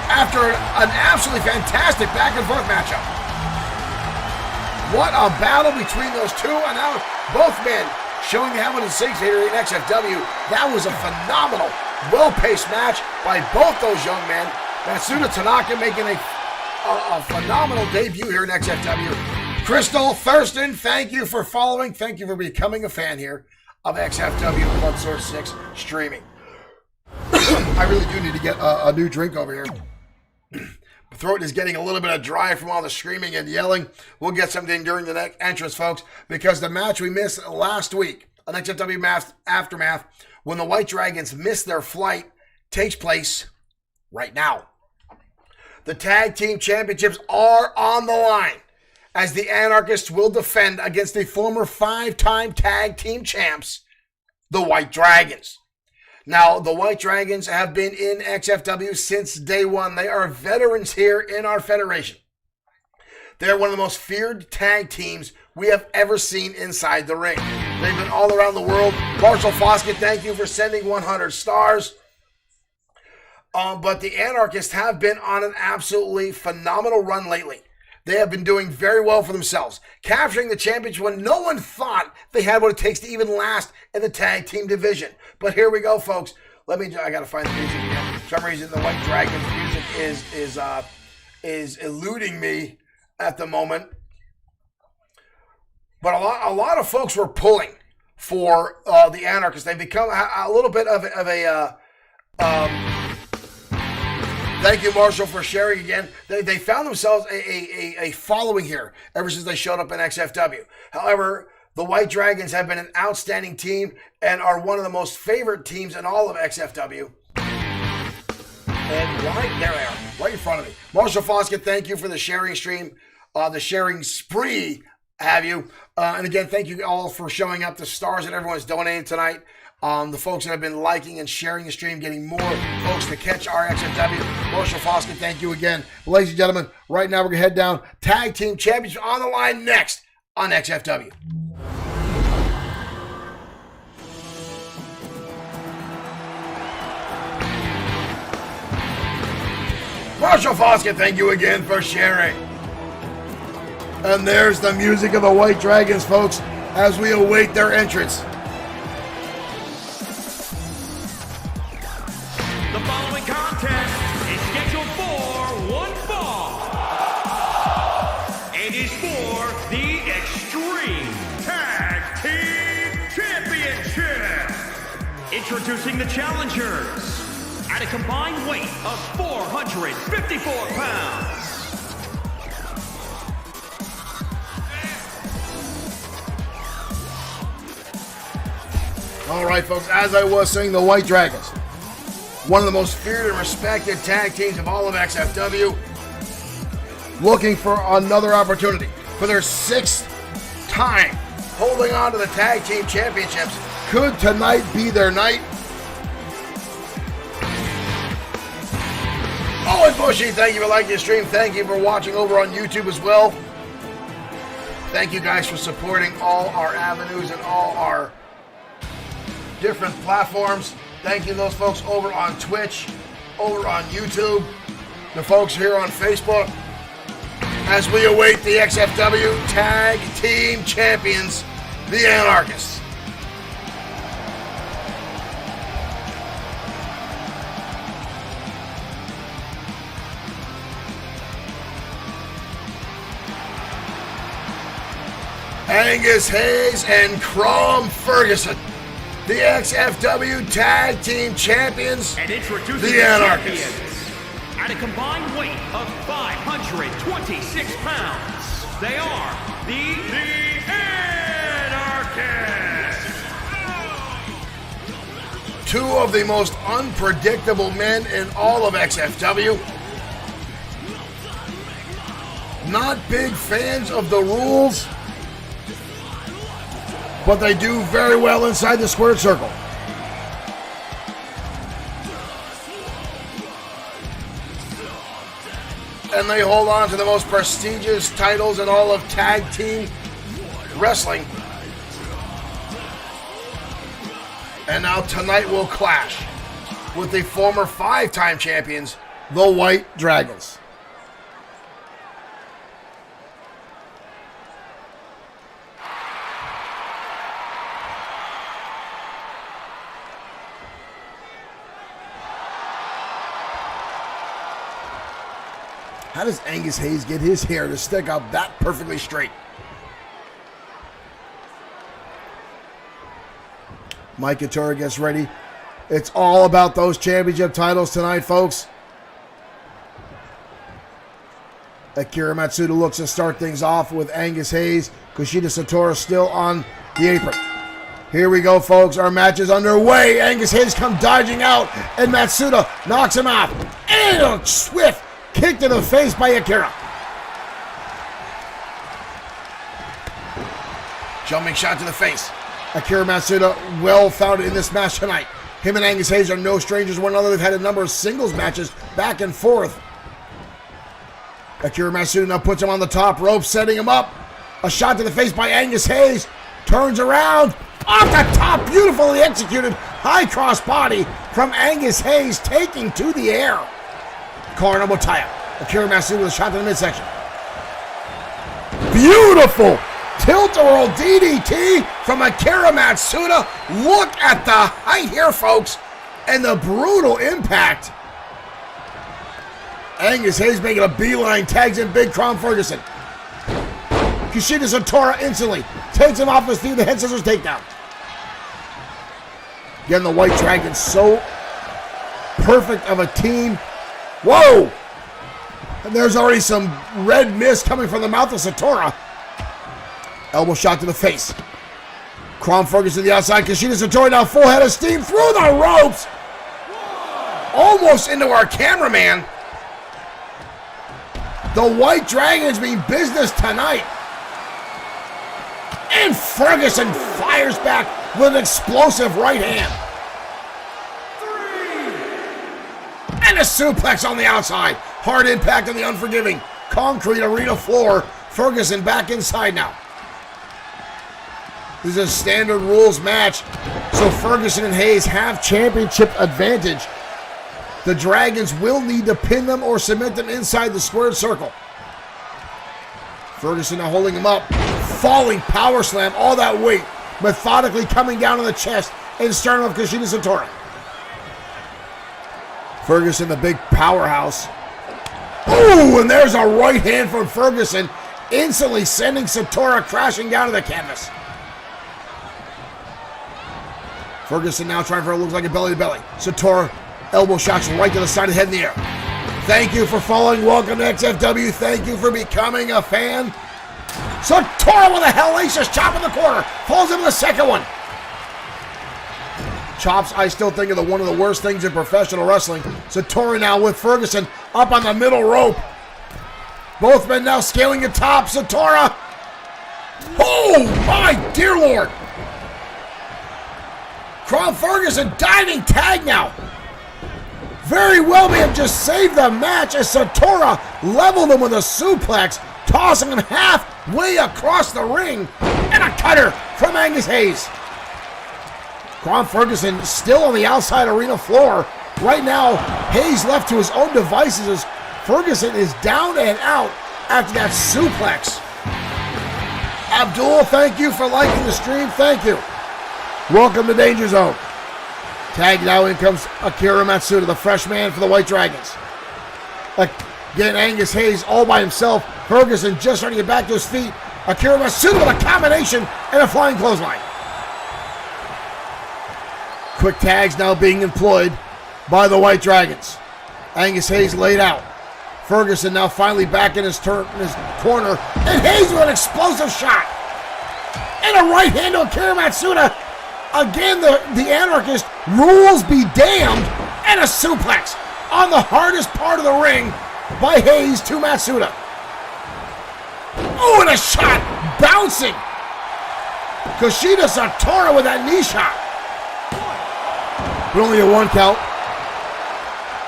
C: After an absolutely fantastic back and forth matchup. What a battle between those two, and now both men
A: showing they have one in 6 here in XFW. That was a phenomenal, well-paced match by both those young men. Matsuda Tanaka making a phenomenal debut here in XFW. Crystal Thurston, thank you for following. Thank you for becoming a fan here of XFW Blood Source 6 streaming. I really do need to get a new drink over here. My throat is getting a little bit dry from all the screaming and yelling. We'll get something during the next entrance, folks, because the match we missed last week on XFW Aftermath, when the White Dragons missed their flight, takes place right now. The Tag Team Championships are on the line, as the Anarchists will defend against the former 5-time Tag Team Champs, the White Dragons. Now, the White Dragons have been in XFW since day one. They are veterans here in our federation. They're one of the most feared tag teams we have ever seen inside the ring. They've been all around the world. Marshall Foskett, thank you for sending 100 stars. But the Anarchists have been on an absolutely phenomenal run lately. They have been doing very well for themselves, capturing the championship when no one thought they had what it takes to even last in the tag team division. But here we go, folks. I gotta find the music again. For some reason, the White Dragons music is eluding me at the moment. But a lot of folks were pulling for the Anarchists. They've become a little bit of a thank you, Marshall, for sharing again. They found themselves a following here ever since they showed up in XFW. However, the White Dragons have been an outstanding team and are one of the most favorite teams in all of XFW. And there they are, right in front of me. Marshall Foskett, thank you for the sharing stream, the sharing spree, have you. And again, thank you all for showing up, the stars that everyone's donating tonight. The folks that have been liking and sharing the stream, getting more folks to catch our XFW. Marshall Foskett, thank you again. Ladies and gentlemen, right now we're going to head down. Tag Team Championship on the line next on XFW. Marshall Foskett, thank you again for sharing. And there's the music of the White Dragons, folks, as we await their entrance.
B: The following contest is scheduled for one fall. It is for the Extreme Tag Team Championship. Introducing the challengers at a combined weight of 454 pounds.
A: All right, folks, as I was saying, the White Dragons, one of the most feared and respected tag teams of all of XFW, looking for another opportunity for their 6th time holding on to the Tag Team Championships. Could tonight be their night? Owen Bushy, thank you for liking the stream. Thank you for watching over on YouTube as well. Thank you guys for supporting all our avenues and all our different platforms. Thank you to those folks over on Twitch, over on YouTube, the folks here on Facebook, as we await the XFW Tag Team Champions, the Anarchists. Angus Hayes and Crom Ferguson, the XFW Tag Team Champions,
B: And introducing
A: the Anarchists.
B: champions at a combined weight of 526 pounds. They are the Anarchists.
A: Two of the most unpredictable men in all of XFW. Not big fans of the rules, but they do very well inside the squared circle. And they hold on to the most prestigious titles in all of tag team wrestling. And now tonight will clash with the former 5-time champions, the White Dragons. How does Angus Hayes get his hair to stick up that perfectly straight? Mike Couture gets ready. It's all about those championship titles tonight, folks. Akira Matsuda looks to start things off with Angus Hayes. Kushida Satora still on the apron. Here we go, folks. Our match is underway. Angus Hayes comes dodging out, and Matsuda knocks him out. And a swift kick to the face by Akira. Jumping shot to the face. Akira Matsuda well founded in this match tonight. Him and Angus Hayes are no strangers to one another. They've had a number of singles matches back and forth. Akira Matsuda now puts him on the top rope, setting him up. A shot to the face by Angus Hayes. Turns around. Off the top, beautifully executed high cross body from Angus Hayes, taking to the air. Collar elbow tie up. Akira Matsuda with a shot to the midsection. Beautiful tilt-a-whirl DDT from Akira Matsuda. Look at the height here, folks, and the brutal impact. Angus Hayes making a beeline, tags in Big Crom Ferguson. Kushida Satora instantly takes him off his feet, the head scissors takedown. Again, the White Dragon, so perfect of a team. Whoa! And there's already some red mist coming from the mouth of Satora. Elbow shot to the face. Crom Ferguson to the outside. Kushida Satora now full head of steam through the ropes. Almost into our cameraman. The White Dragons mean business tonight. And Ferguson fires back with an explosive right hand. 3. And a suplex on the outside. Hard impact on the unforgiving concrete arena floor. Ferguson back inside now. This is a standard rules match, so Ferguson and Hayes have championship advantage. The Dragons will need to pin them or submit them inside the squared circle. Ferguson now holding him up. Falling power slam, all that weight methodically coming down on the chest and sternum of Kushida Satora. Ferguson, the big powerhouse. Ooh, and there's a right hand from Ferguson, instantly sending Satora crashing down to the canvas. Ferguson now trying for what looks like a belly-to-belly. Satora, elbow shots right to the side of the head in the air. Thank you for following. Welcome to XFW. Thank you for becoming a fan. Satora with a hellacious chop in the corner. Falls into the second one. Chops, I still think, are one of the worst things in professional wrestling. Satora now with Ferguson up on the middle rope. Both men now scaling the top. Satora. Oh, my dear Lord. Crom Ferguson diving tag now. Very well may have just saved the match as Satora leveled him with a suplex, tossing him halfway across the ring, and a cutter from Angus Hayes. Crom Ferguson still on the outside arena floor. Right now, Hayes left to his own devices as Ferguson is down and out after that suplex. Abdul, thank you for liking the stream. Thank you. Welcome to Danger Zone. Tag now, in comes Akira Matsuda, the fresh man for the White Dragons. Again, Angus Hayes all by himself. Ferguson just starting to get back to his feet. Akira Matsuda with a combination and a flying clothesline. Quick tags now being employed by the White Dragons. Angus Hayes laid out. Ferguson now finally back in his corner. And Hayes with an explosive shot. And a right hand to Akira Matsuda. Again, the Anarchist, rules be damned, and a suplex on the hardest part of the ring by Hayes to Matsuda. Oh, and a shot, bouncing. Kushida Satora with that knee shot. But only a 1 count.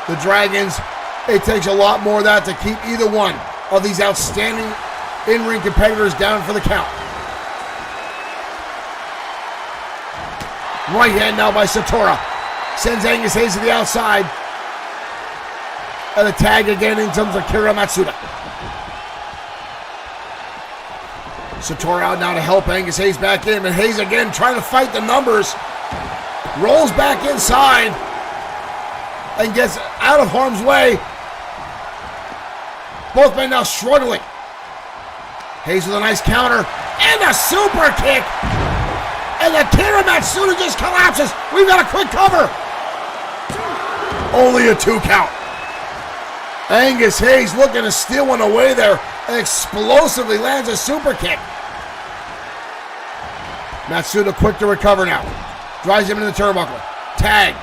A: The Dragons, it takes a lot more of that to keep either one of these outstanding in-ring competitors down for the count. Right hand now by Satora. Sends Angus Hayes to the outside. And a tag again in terms of Akira Matsuda. Satora out now to help Angus Hayes back in. And Hayes again trying to fight the numbers. Rolls back inside. And gets out of harm's way.
C: Both men now struggling. Hayes with a nice counter and a super kick. And Akira Matsuda just collapses. We've got a quick cover. Only a 2 count. Angus Hayes looking to steal one away there and explosively lands a super kick. Matsuda quick to recover now. Drives him into the turnbuckle. Tag.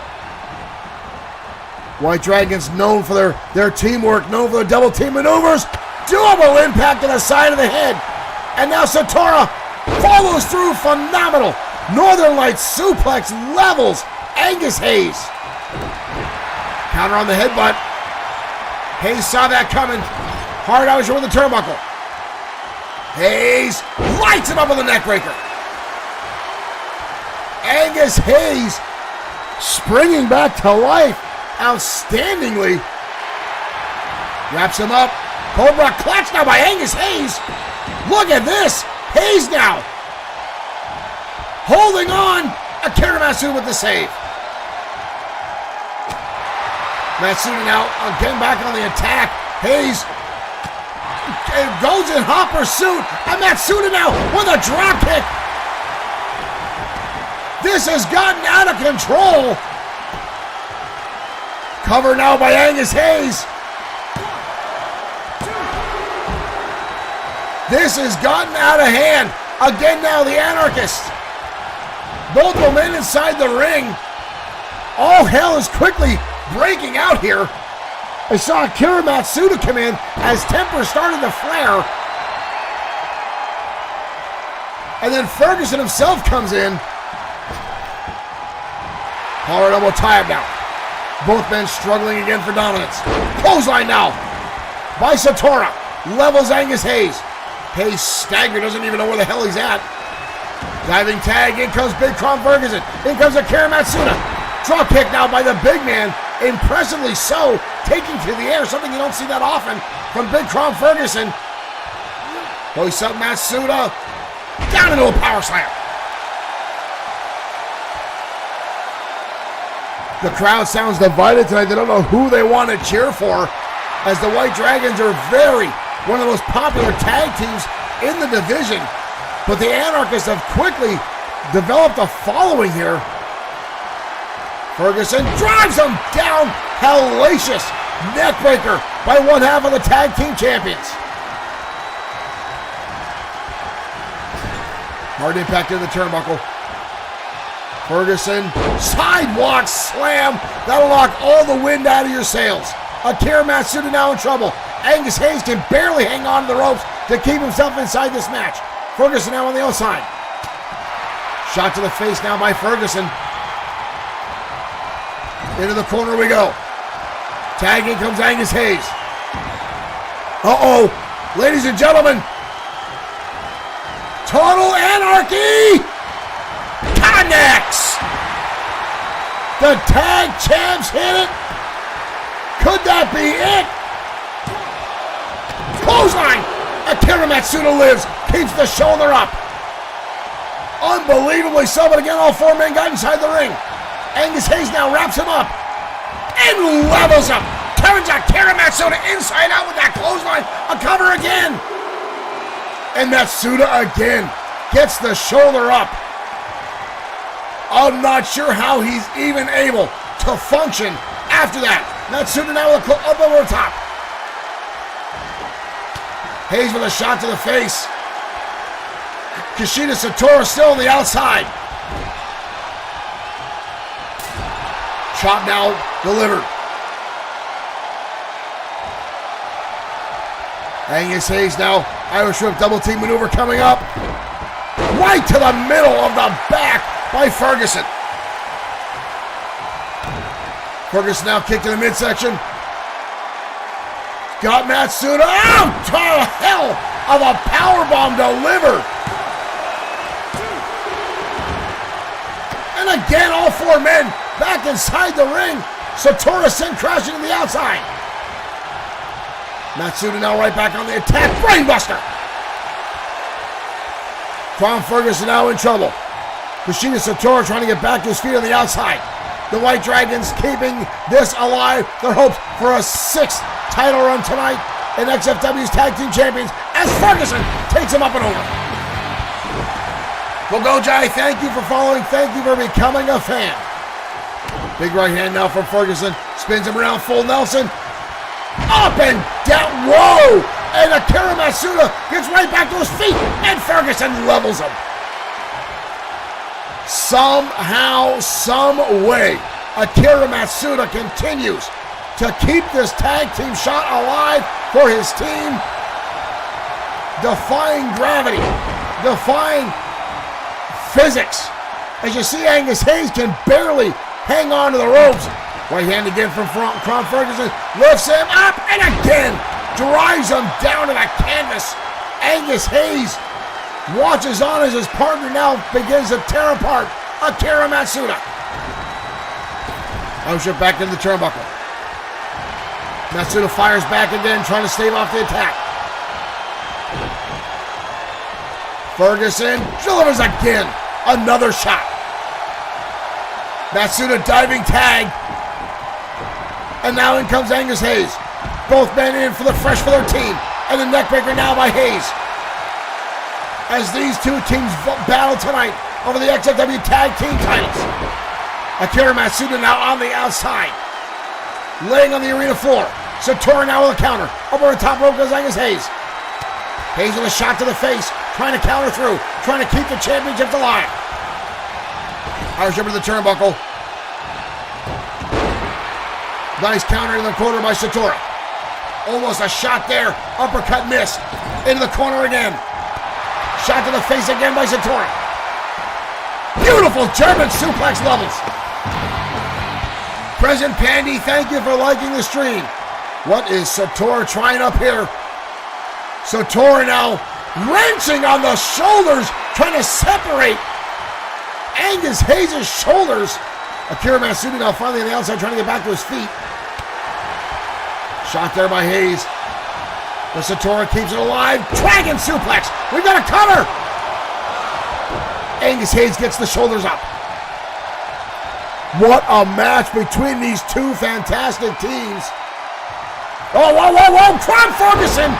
C: White Dragons known for their teamwork, known for their double team maneuvers. Double impact to the side of the head. And now Satora follows through. Phenomenal. Northern Lights suplex levels Angus Hayes. Counter on the headbutt. Hayes saw that coming. Hard out with the turnbuckle. Hayes lights him up with a neck breaker. Angus Hayes springing back to life outstandingly. Wraps him up. Cobra clutch now by Angus Hayes. Look at this. Hayes now holding on. Akira Matsuda with the save. Matsuda now getting back on the attack. Hayes goes in hot pursuit. And Matsuda now with a drop kick. This has gotten out of control. Cover now by Angus Hayes. This has gotten out of hand. Again now the Anarchists. Both the men inside the ring. All hell is quickly breaking out here. I saw Akira Matsuda come in as temper started to flare. And then Ferguson himself comes in. Collar double tie up now. Both men struggling again for dominance. Clothesline now by Satora. Levels Angus Hayes. Hayes staggered, doesn't even know where the hell he's at. Diving tag, in comes Big Crom Ferguson. In comes Akira Matsuda. Drop kick now by the big man. Impressively so, taking to the air, something you don't see that often from Big Crom Ferguson. Hoists up Matsuda. Down into a power slam. The crowd sounds divided tonight. They don't know who they want to cheer for, as the White Dragons are one of the most popular tag teams in the division. But the Anarchists have quickly developed a following here. Ferguson drives him down. Hellacious neckbreaker by one half of the tag team champions. Hard impact in the turnbuckle. Ferguson, sidewalk slam. That'll knock all the wind out of your sails. Akira Matsuda now in trouble. Angus Hayes can barely hang on to the ropes to keep himself inside this match. Ferguson now on the outside. Shot to the face now by Ferguson. Into the corner we go. Tagging comes Angus Hayes. Uh-oh. Ladies and gentlemen. Total Anarchy connects. The tag champs hit it. Could that be it? Clothesline. Akira Matsuda lives. Keeps the shoulder up. Unbelievably so, but again, all 4 men got inside the ring. Angus Hayes now wraps him up and levels him. Turns Akira Matsuda inside out with that clothesline. A cover again. And Matsuda again gets the shoulder up. I'm not sure how he's even able to function after that. Matsuda now with up over the top. Hayes with a shot to the face. Kushida Satora still on the outside. Chop now delivered. Angus Hayes now. Irish Whip double team maneuver coming up. Right to the middle of the back by Ferguson. Ferguson now kicked to the midsection. Got Matsuda out to hell of a powerbomb delivered. And again, all 4 men back inside the ring. Satora sent crashing to the outside. Matsuda now right back on the attack. Brainbuster. Crom Ferguson now in trouble. Kushida Satora trying to get back to his feet on the outside. The White Dragons keeping this alive. Their hopes for a 6th title run tonight and XFW's Tag Team Champions as Ferguson takes him up and over. Well, go, Jai. Thank you for following. Thank you for becoming a fan. Big right hand now from Ferguson. Spins him around full Nelson. Up and down. Whoa! And Akira Matsuda gets right back to his feet, and Ferguson levels him. Somehow, some way, Akira Matsuda continues to keep this tag team shot alive for his team. Defying gravity, defying physics. As you see, Angus Hayes can barely hang on to the ropes. Right hand again from Cron Ferguson. Lifts him up and again drives him down to the canvas. Angus Hayes watches on as his partner now begins to tear apart Akira Matsuda. Osha back into the turnbuckle. Matsuda fires back again, trying to stave off the attack. Ferguson delivers again. Another shot. Matsuda diving tag. And now in comes Angus Hayes. Both men in for the fresh for their team. And the neckbreaker now by Hayes. As these two teams battle tonight over the XFW Tag Team titles. Akira Matsuda now on the outside. Laying on the arena floor. Satora now with a counter. Over the top rope goes Angus Hayes. Hayes with a shot to the face. Trying to counter through. Trying to keep the championships alive. Irish over to the turnbuckle. Nice counter in the corner by Satora. Almost a shot there. Uppercut missed. Into the corner again. Shot to the face again by Satora. Beautiful German suplex levels. President Pandy, thank you for liking the stream. What is Satora trying up here? Satora now wrenching on the shoulders, trying to separate Angus Hayes' shoulders. Akira Matsuda now finally on the outside trying to get back to his feet. Shot there by Hayes. But Satora keeps it alive. Dragon suplex. We've got a cover. Angus Hayes gets the shoulders up. What a match between these two fantastic teams. Oh, whoa, whoa, whoa. Cron Ferguson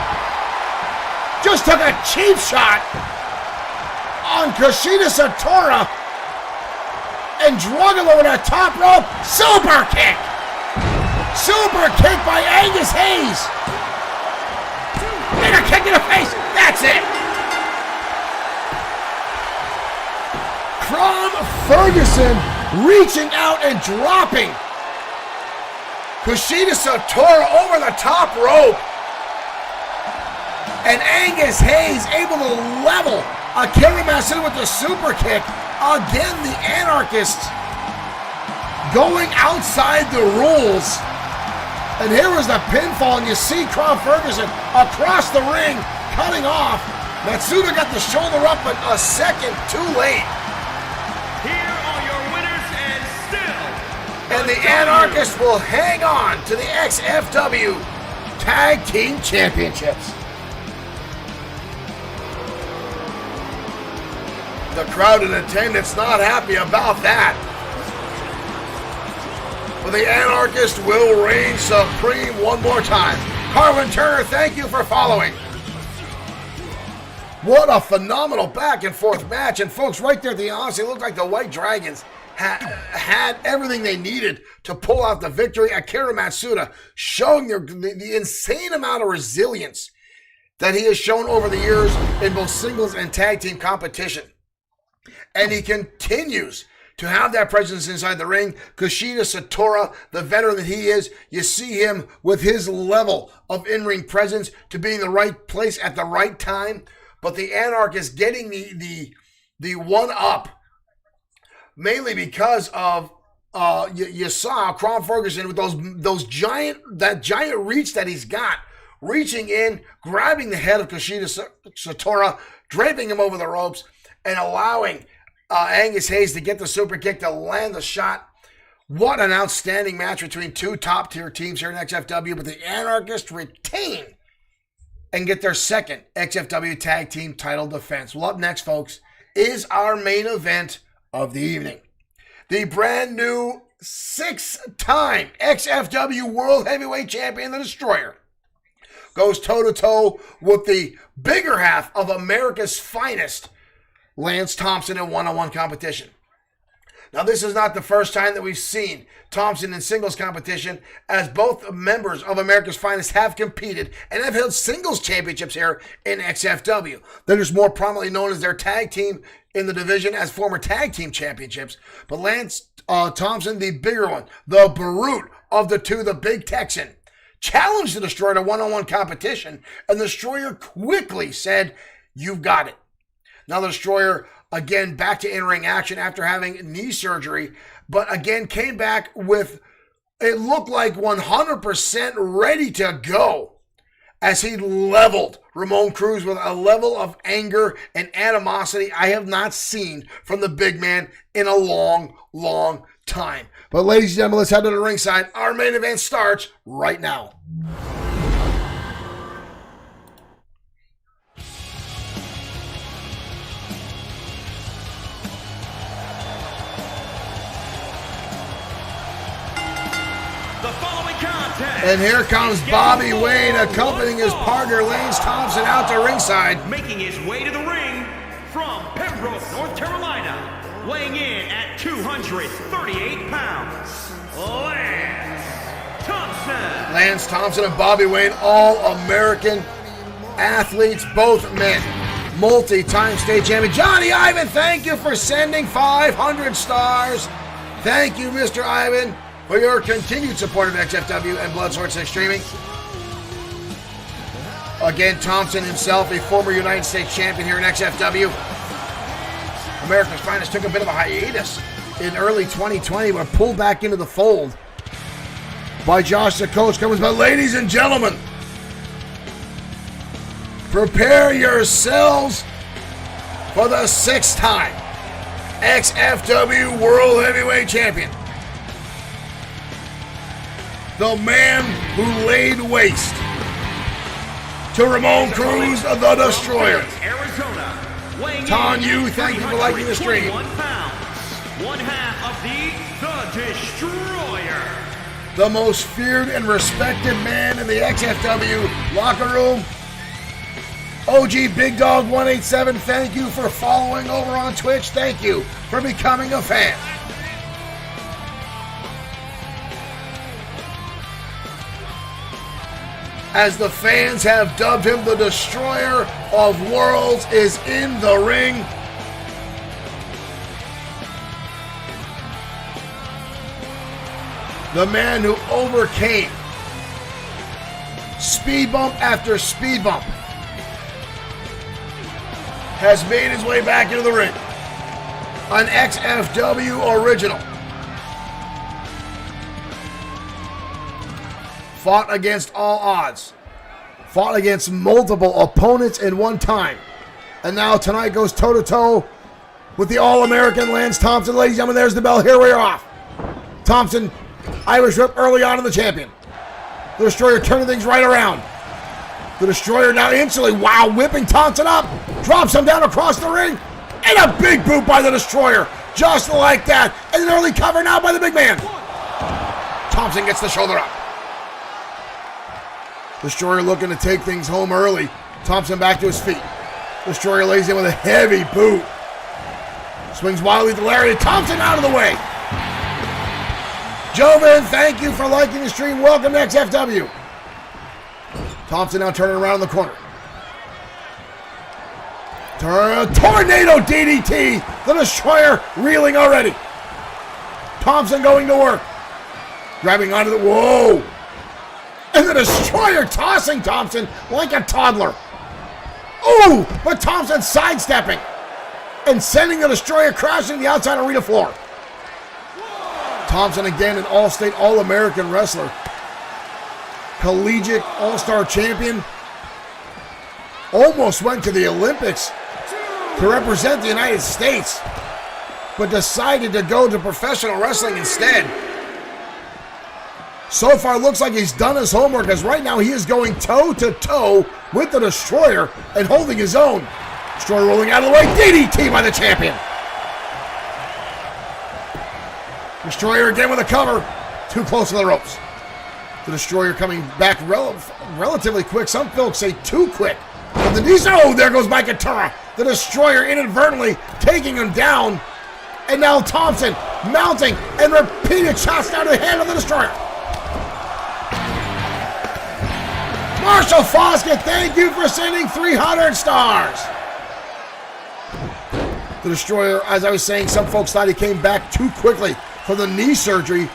C: just took a cheap shot on Kushida Satora and drug him over the top rope. Super kick. Super kick by Angus Hayes. And a kick in the face. That's it. Cron Ferguson reaching out and dropping Kushida Satora over the top rope. And Angus Hayes able to level Akira Matsuda with the super kick. Again, the Anarchists going outside the rules. And here was the pinfall, and you see Cron Ferguson across the ring, cutting off. Matsuda got the shoulder up, but a second too late.
B: Here are your winners and still.
C: And the Anarchists will hang on to the XFW Tag Team Championships. The crowd in attendance not happy about that. But the Anarchist will reign supreme one more time. Carwin Turner, thank you for following. What a phenomenal back and forth match. And folks, right there at the honestly, it looked like the White Dragons had everything they needed to pull out the victory. Akira Matsuda showing the insane amount of resilience that he has shown over the years in both singles and tag team competition. And he continues to have that presence inside the ring. Kushida Satora, the veteran that he is, you see him with his level of in-ring presence to be in the right place at the right time. But the Anarchist getting the one-up, mainly because of you saw Cron Ferguson with that giant reach that he's got, reaching in, grabbing the head of Kushida Satora, draping him over the ropes, and allowing Angus Hayes to get the super kick to land the shot. What an outstanding match between two top-tier teams here in XFW, but the Anarchists retain and get their second XFW Tag Team title defense. Well, up next, folks, is our main event of the evening. The brand new 6-time XFW World Heavyweight Champion, The Destroyer,
A: goes toe-to-toe with the bigger half of America's finest, Lance Thompson, in one-on-one competition. Now, this is not the first time that we've seen Thompson in singles competition, as both members of America's Finest have competed and have held singles championships here in XFW. That is more prominently known as their tag team in the division as former tag team championships. But Lance Thompson, the bigger one, the brute of the two, the Big Texan, challenged the Destroyer to one-on-one competition, and the Destroyer quickly said, "You've got it." Now the Destroyer, again, back to in-ring action after having knee surgery, but again came back with, it looked like 100% ready to go, as he leveled Ramon Cruz with a level of anger and animosity I have not seen from the big man in a long, long time. But ladies and gentlemen, let's head to the ringside. Our main event starts right now. And here comes Bobby Wayne accompanying his partner Lance Thompson out to ringside.
B: Making his way to the ring from Pembroke, North Carolina, weighing in at 238 pounds, Lance Thompson.
A: Lance Thompson and Bobby Wayne, all-American athletes, both men. Multi-time state champion. Johnny Ivan, thank you for sending 500 stars. Thank you, Mr. Ivan, for your continued support of XFW and Bloodsport 6 streaming. Again, Thompson himself, a former United States champion here in XFW. America's Finest took a bit of a hiatus in early 2020, but pulled back into the fold by Josh the Coach Cummins. But ladies and gentlemen, prepare yourselves for the 6th-time XFW World Heavyweight Champion. The man who laid waste to Ramon Cruz, the Destroyer. Ton Yu, thank you for liking the stream.
B: One half of the Destroyer.
A: The most feared and respected man in the XFW locker room. OG Big Dog 187, thank you for following over on Twitch. Thank you for becoming a fan. As the fans have dubbed him, the Destroyer of Worlds is in the ring. The man who overcame speed bump after speed bump has made his way back into the ring. An XFW original. Fought against all odds. Fought against multiple opponents in one time. And now tonight goes toe-to-toe with the All-American Lance Thompson. Ladies and gentlemen, there's the bell. Here we are off. Thompson, Irish whip early on in the champion. The Destroyer turning things right around. The Destroyer now instantly, wow, whipping Thompson up. Drops him down across the ring. And a big boot by the Destroyer. Just like that. And an early cover now by the big man. Thompson gets the shoulder up. Destroyer looking to take things home early. Thompson back to his feet. Destroyer lays in with a heavy boot. Swings wildly to Larry. Thompson out of the way. Joven, thank you for liking the stream. Welcome to XFW. Thompson now turning around in the corner. Tornado DDT. The Destroyer reeling already. Thompson going to work. Grabbing onto the... Whoa. And the Destroyer tossing Thompson like a toddler. Ooh, but Thompson sidestepping and sending the Destroyer crashing to the outside arena floor. Thompson again, an all-state, all-American wrestler. Collegiate all-star champion. Almost went to the Olympics to represent the United States, but decided to go to professional wrestling instead. So far, looks like he's done his homework, as right now he is going toe-to-toe with the Destroyer and holding his own. Destroyer rolling out of the way. DDT by the champion. Destroyer again with a cover. Too close to the ropes. The Destroyer coming back relatively quick. Some folks say too quick. But the knees, oh, there goes Mike Atura. The Destroyer inadvertently taking him down. And now Thompson mounting and repeated shots down to the hand of the Destroyer. Marshall Foskett, thank you for sending 300 stars. The Destroyer, as I was saying, some folks thought he came back too quickly from the knee surgery.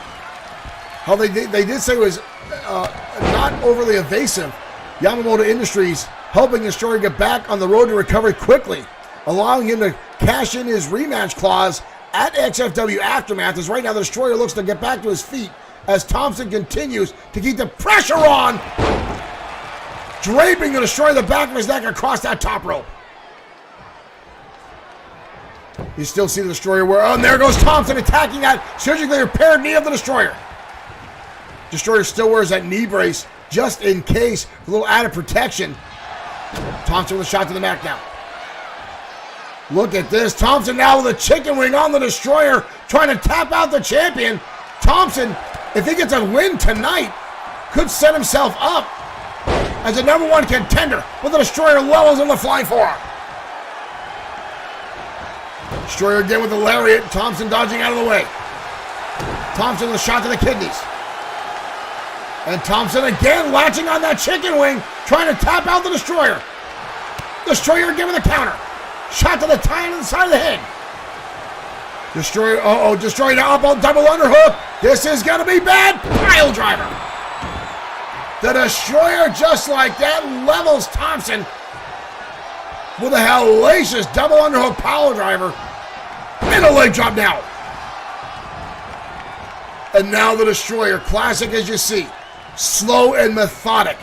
A: How they did say it was not overly evasive. Yamamoto Industries helping the Destroyer get back on the road to recovery quickly, allowing him to cash in his rematch clause at XFW Aftermath, as right now the Destroyer looks to get back to his feet as Thompson continues to keep the pressure on, draping the Destroyer the back of his neck across that top rope. You still see the Destroyer where, oh, and there goes Thompson attacking that surgically repaired knee of the Destroyer. Destroyer still wears that knee brace just in case, a little added protection. Thompson with a shot to the back now. Look at this. Thompson now with a chicken wing on the Destroyer, trying to tap out the champion. Thompson, if he gets a win tonight, could set himself up as a #1 contender with the Destroyer levels in the flying forearm. Destroyer again with the lariat. Thompson dodging out of the way. Thompson with a shot to the kidneys. And Thompson again latching on that chicken wing, trying to tap out the Destroyer. Destroyer again with a counter. Shot to the tie to the side of the head. Destroyer, Destroyer now up on double underhook. This is going to be bad. Pile driver. The Destroyer, just like that, levels Thompson with a hellacious double underhook power driver. And a leg drop now. And now the Destroyer, classic as you see. Slow and methodic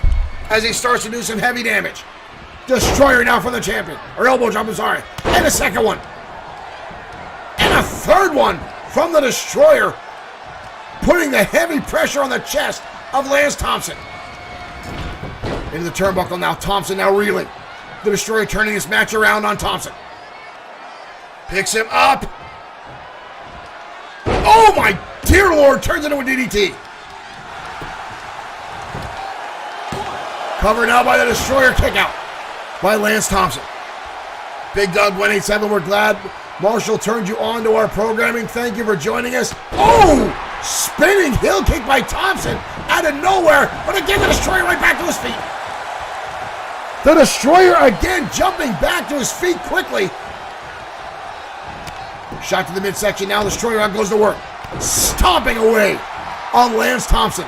A: as he starts to do some heavy damage. Destroyer now for the champion. Or elbow drop, I'm sorry. And a second one. And a third one from the Destroyer. Putting the heavy pressure on the chest of Lance Thompson. Into the turnbuckle now. Thompson now reeling. The Destroyer turning his match around on Thompson. Picks him up. Oh my dear Lord. Turns into a DDT. Covered now by the Destroyer kickout by Lance Thompson. Big Doug 187, we're glad Marshall turned you on to our programming. Thank you for joining us. Oh! Spinning heel kick by Thompson out of nowhere, but again the Destroyer right back to his feet. The Destroyer again jumping back to his feet quickly. Shot to the midsection, now the Destroyer out goes to work. Stomping away on Lance Thompson.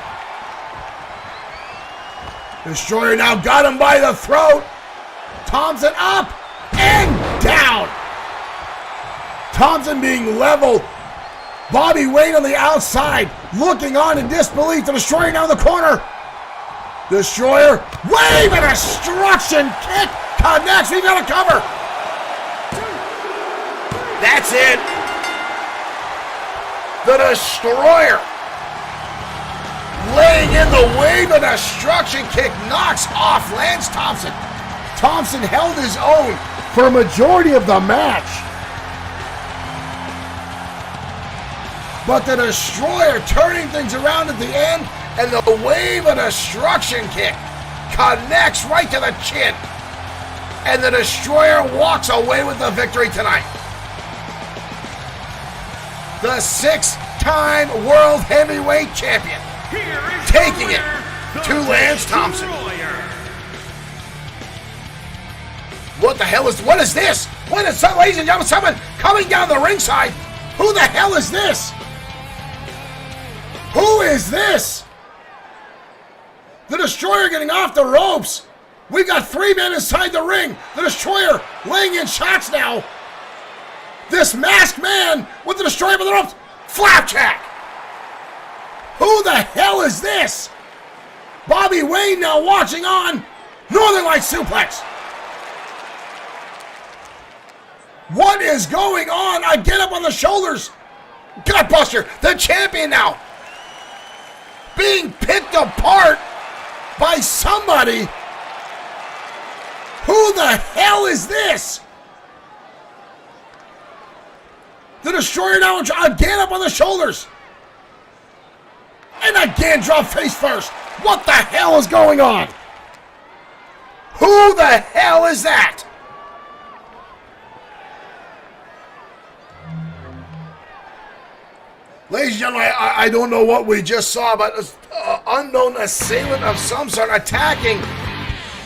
A: Destroyer now got him by the throat. Thompson up and down. Thompson being leveled. Bobby Wayne on the outside, looking on in disbelief. The Destroyer now in the corner. Destroyer, wave and destruction kick connects. We got a cover. That's it. The Destroyer laying in the wave of destruction kick knocks off Lance Thompson. Thompson held his own for a majority of the match. But the Destroyer turning things around at the end, and the wave of destruction kick connects right to the chin. And the Destroyer walks away with the victory tonight. The 6-time World Heavyweight Champion taking it to Lance Thompson. What the hell is this? What is that, ladies and gentlemen? Someone coming down the ringside. Who the hell is this? Who is this? The Destroyer getting off the ropes. We've got 3 men inside the ring. The Destroyer laying in shots now. This masked man with the Destroyer by the ropes. Flapjack. Who the hell is this? Bobby Wayne now watching on. Northern Light suplex. What is going on? I get up on the shoulders. Gutbuster, the champion now, being picked apart by somebody. Who the hell is this? The Destroyer now again up on the shoulders. And again drop face first. What the hell is going on? Who the hell is that? Ladies and gentlemen, I don't know what we just saw, but an unknown assailant of some sort attacking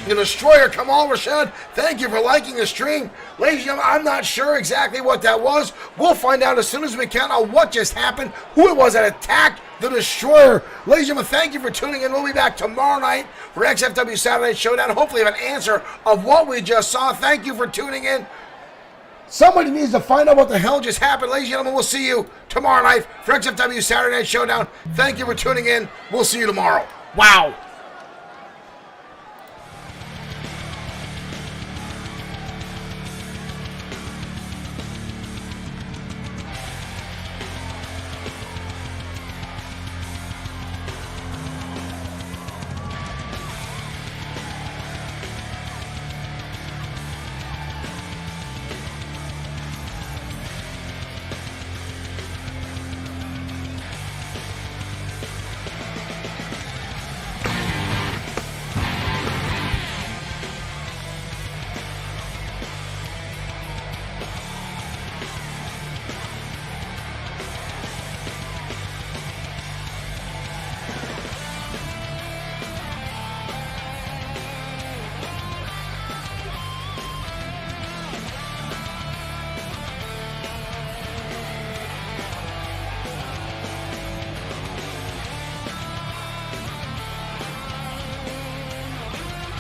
A: the Destroyer. Kamal Rashad, thank you for liking the stream. Ladies and gentlemen, I'm not sure exactly what that was. We'll find out as soon as we can on what just happened, who it was that attacked the Destroyer. Ladies and gentlemen, thank you for tuning in. We'll be back tomorrow night for XFW Saturday Showdown. Hopefully have an answer of what we just saw. Thank you for tuning in. Somebody needs to find out what the hell just happened. Ladies and gentlemen, we'll see you tomorrow night for XFW Saturday Night Showdown. Thank you for tuning in. We'll see you tomorrow. Wow.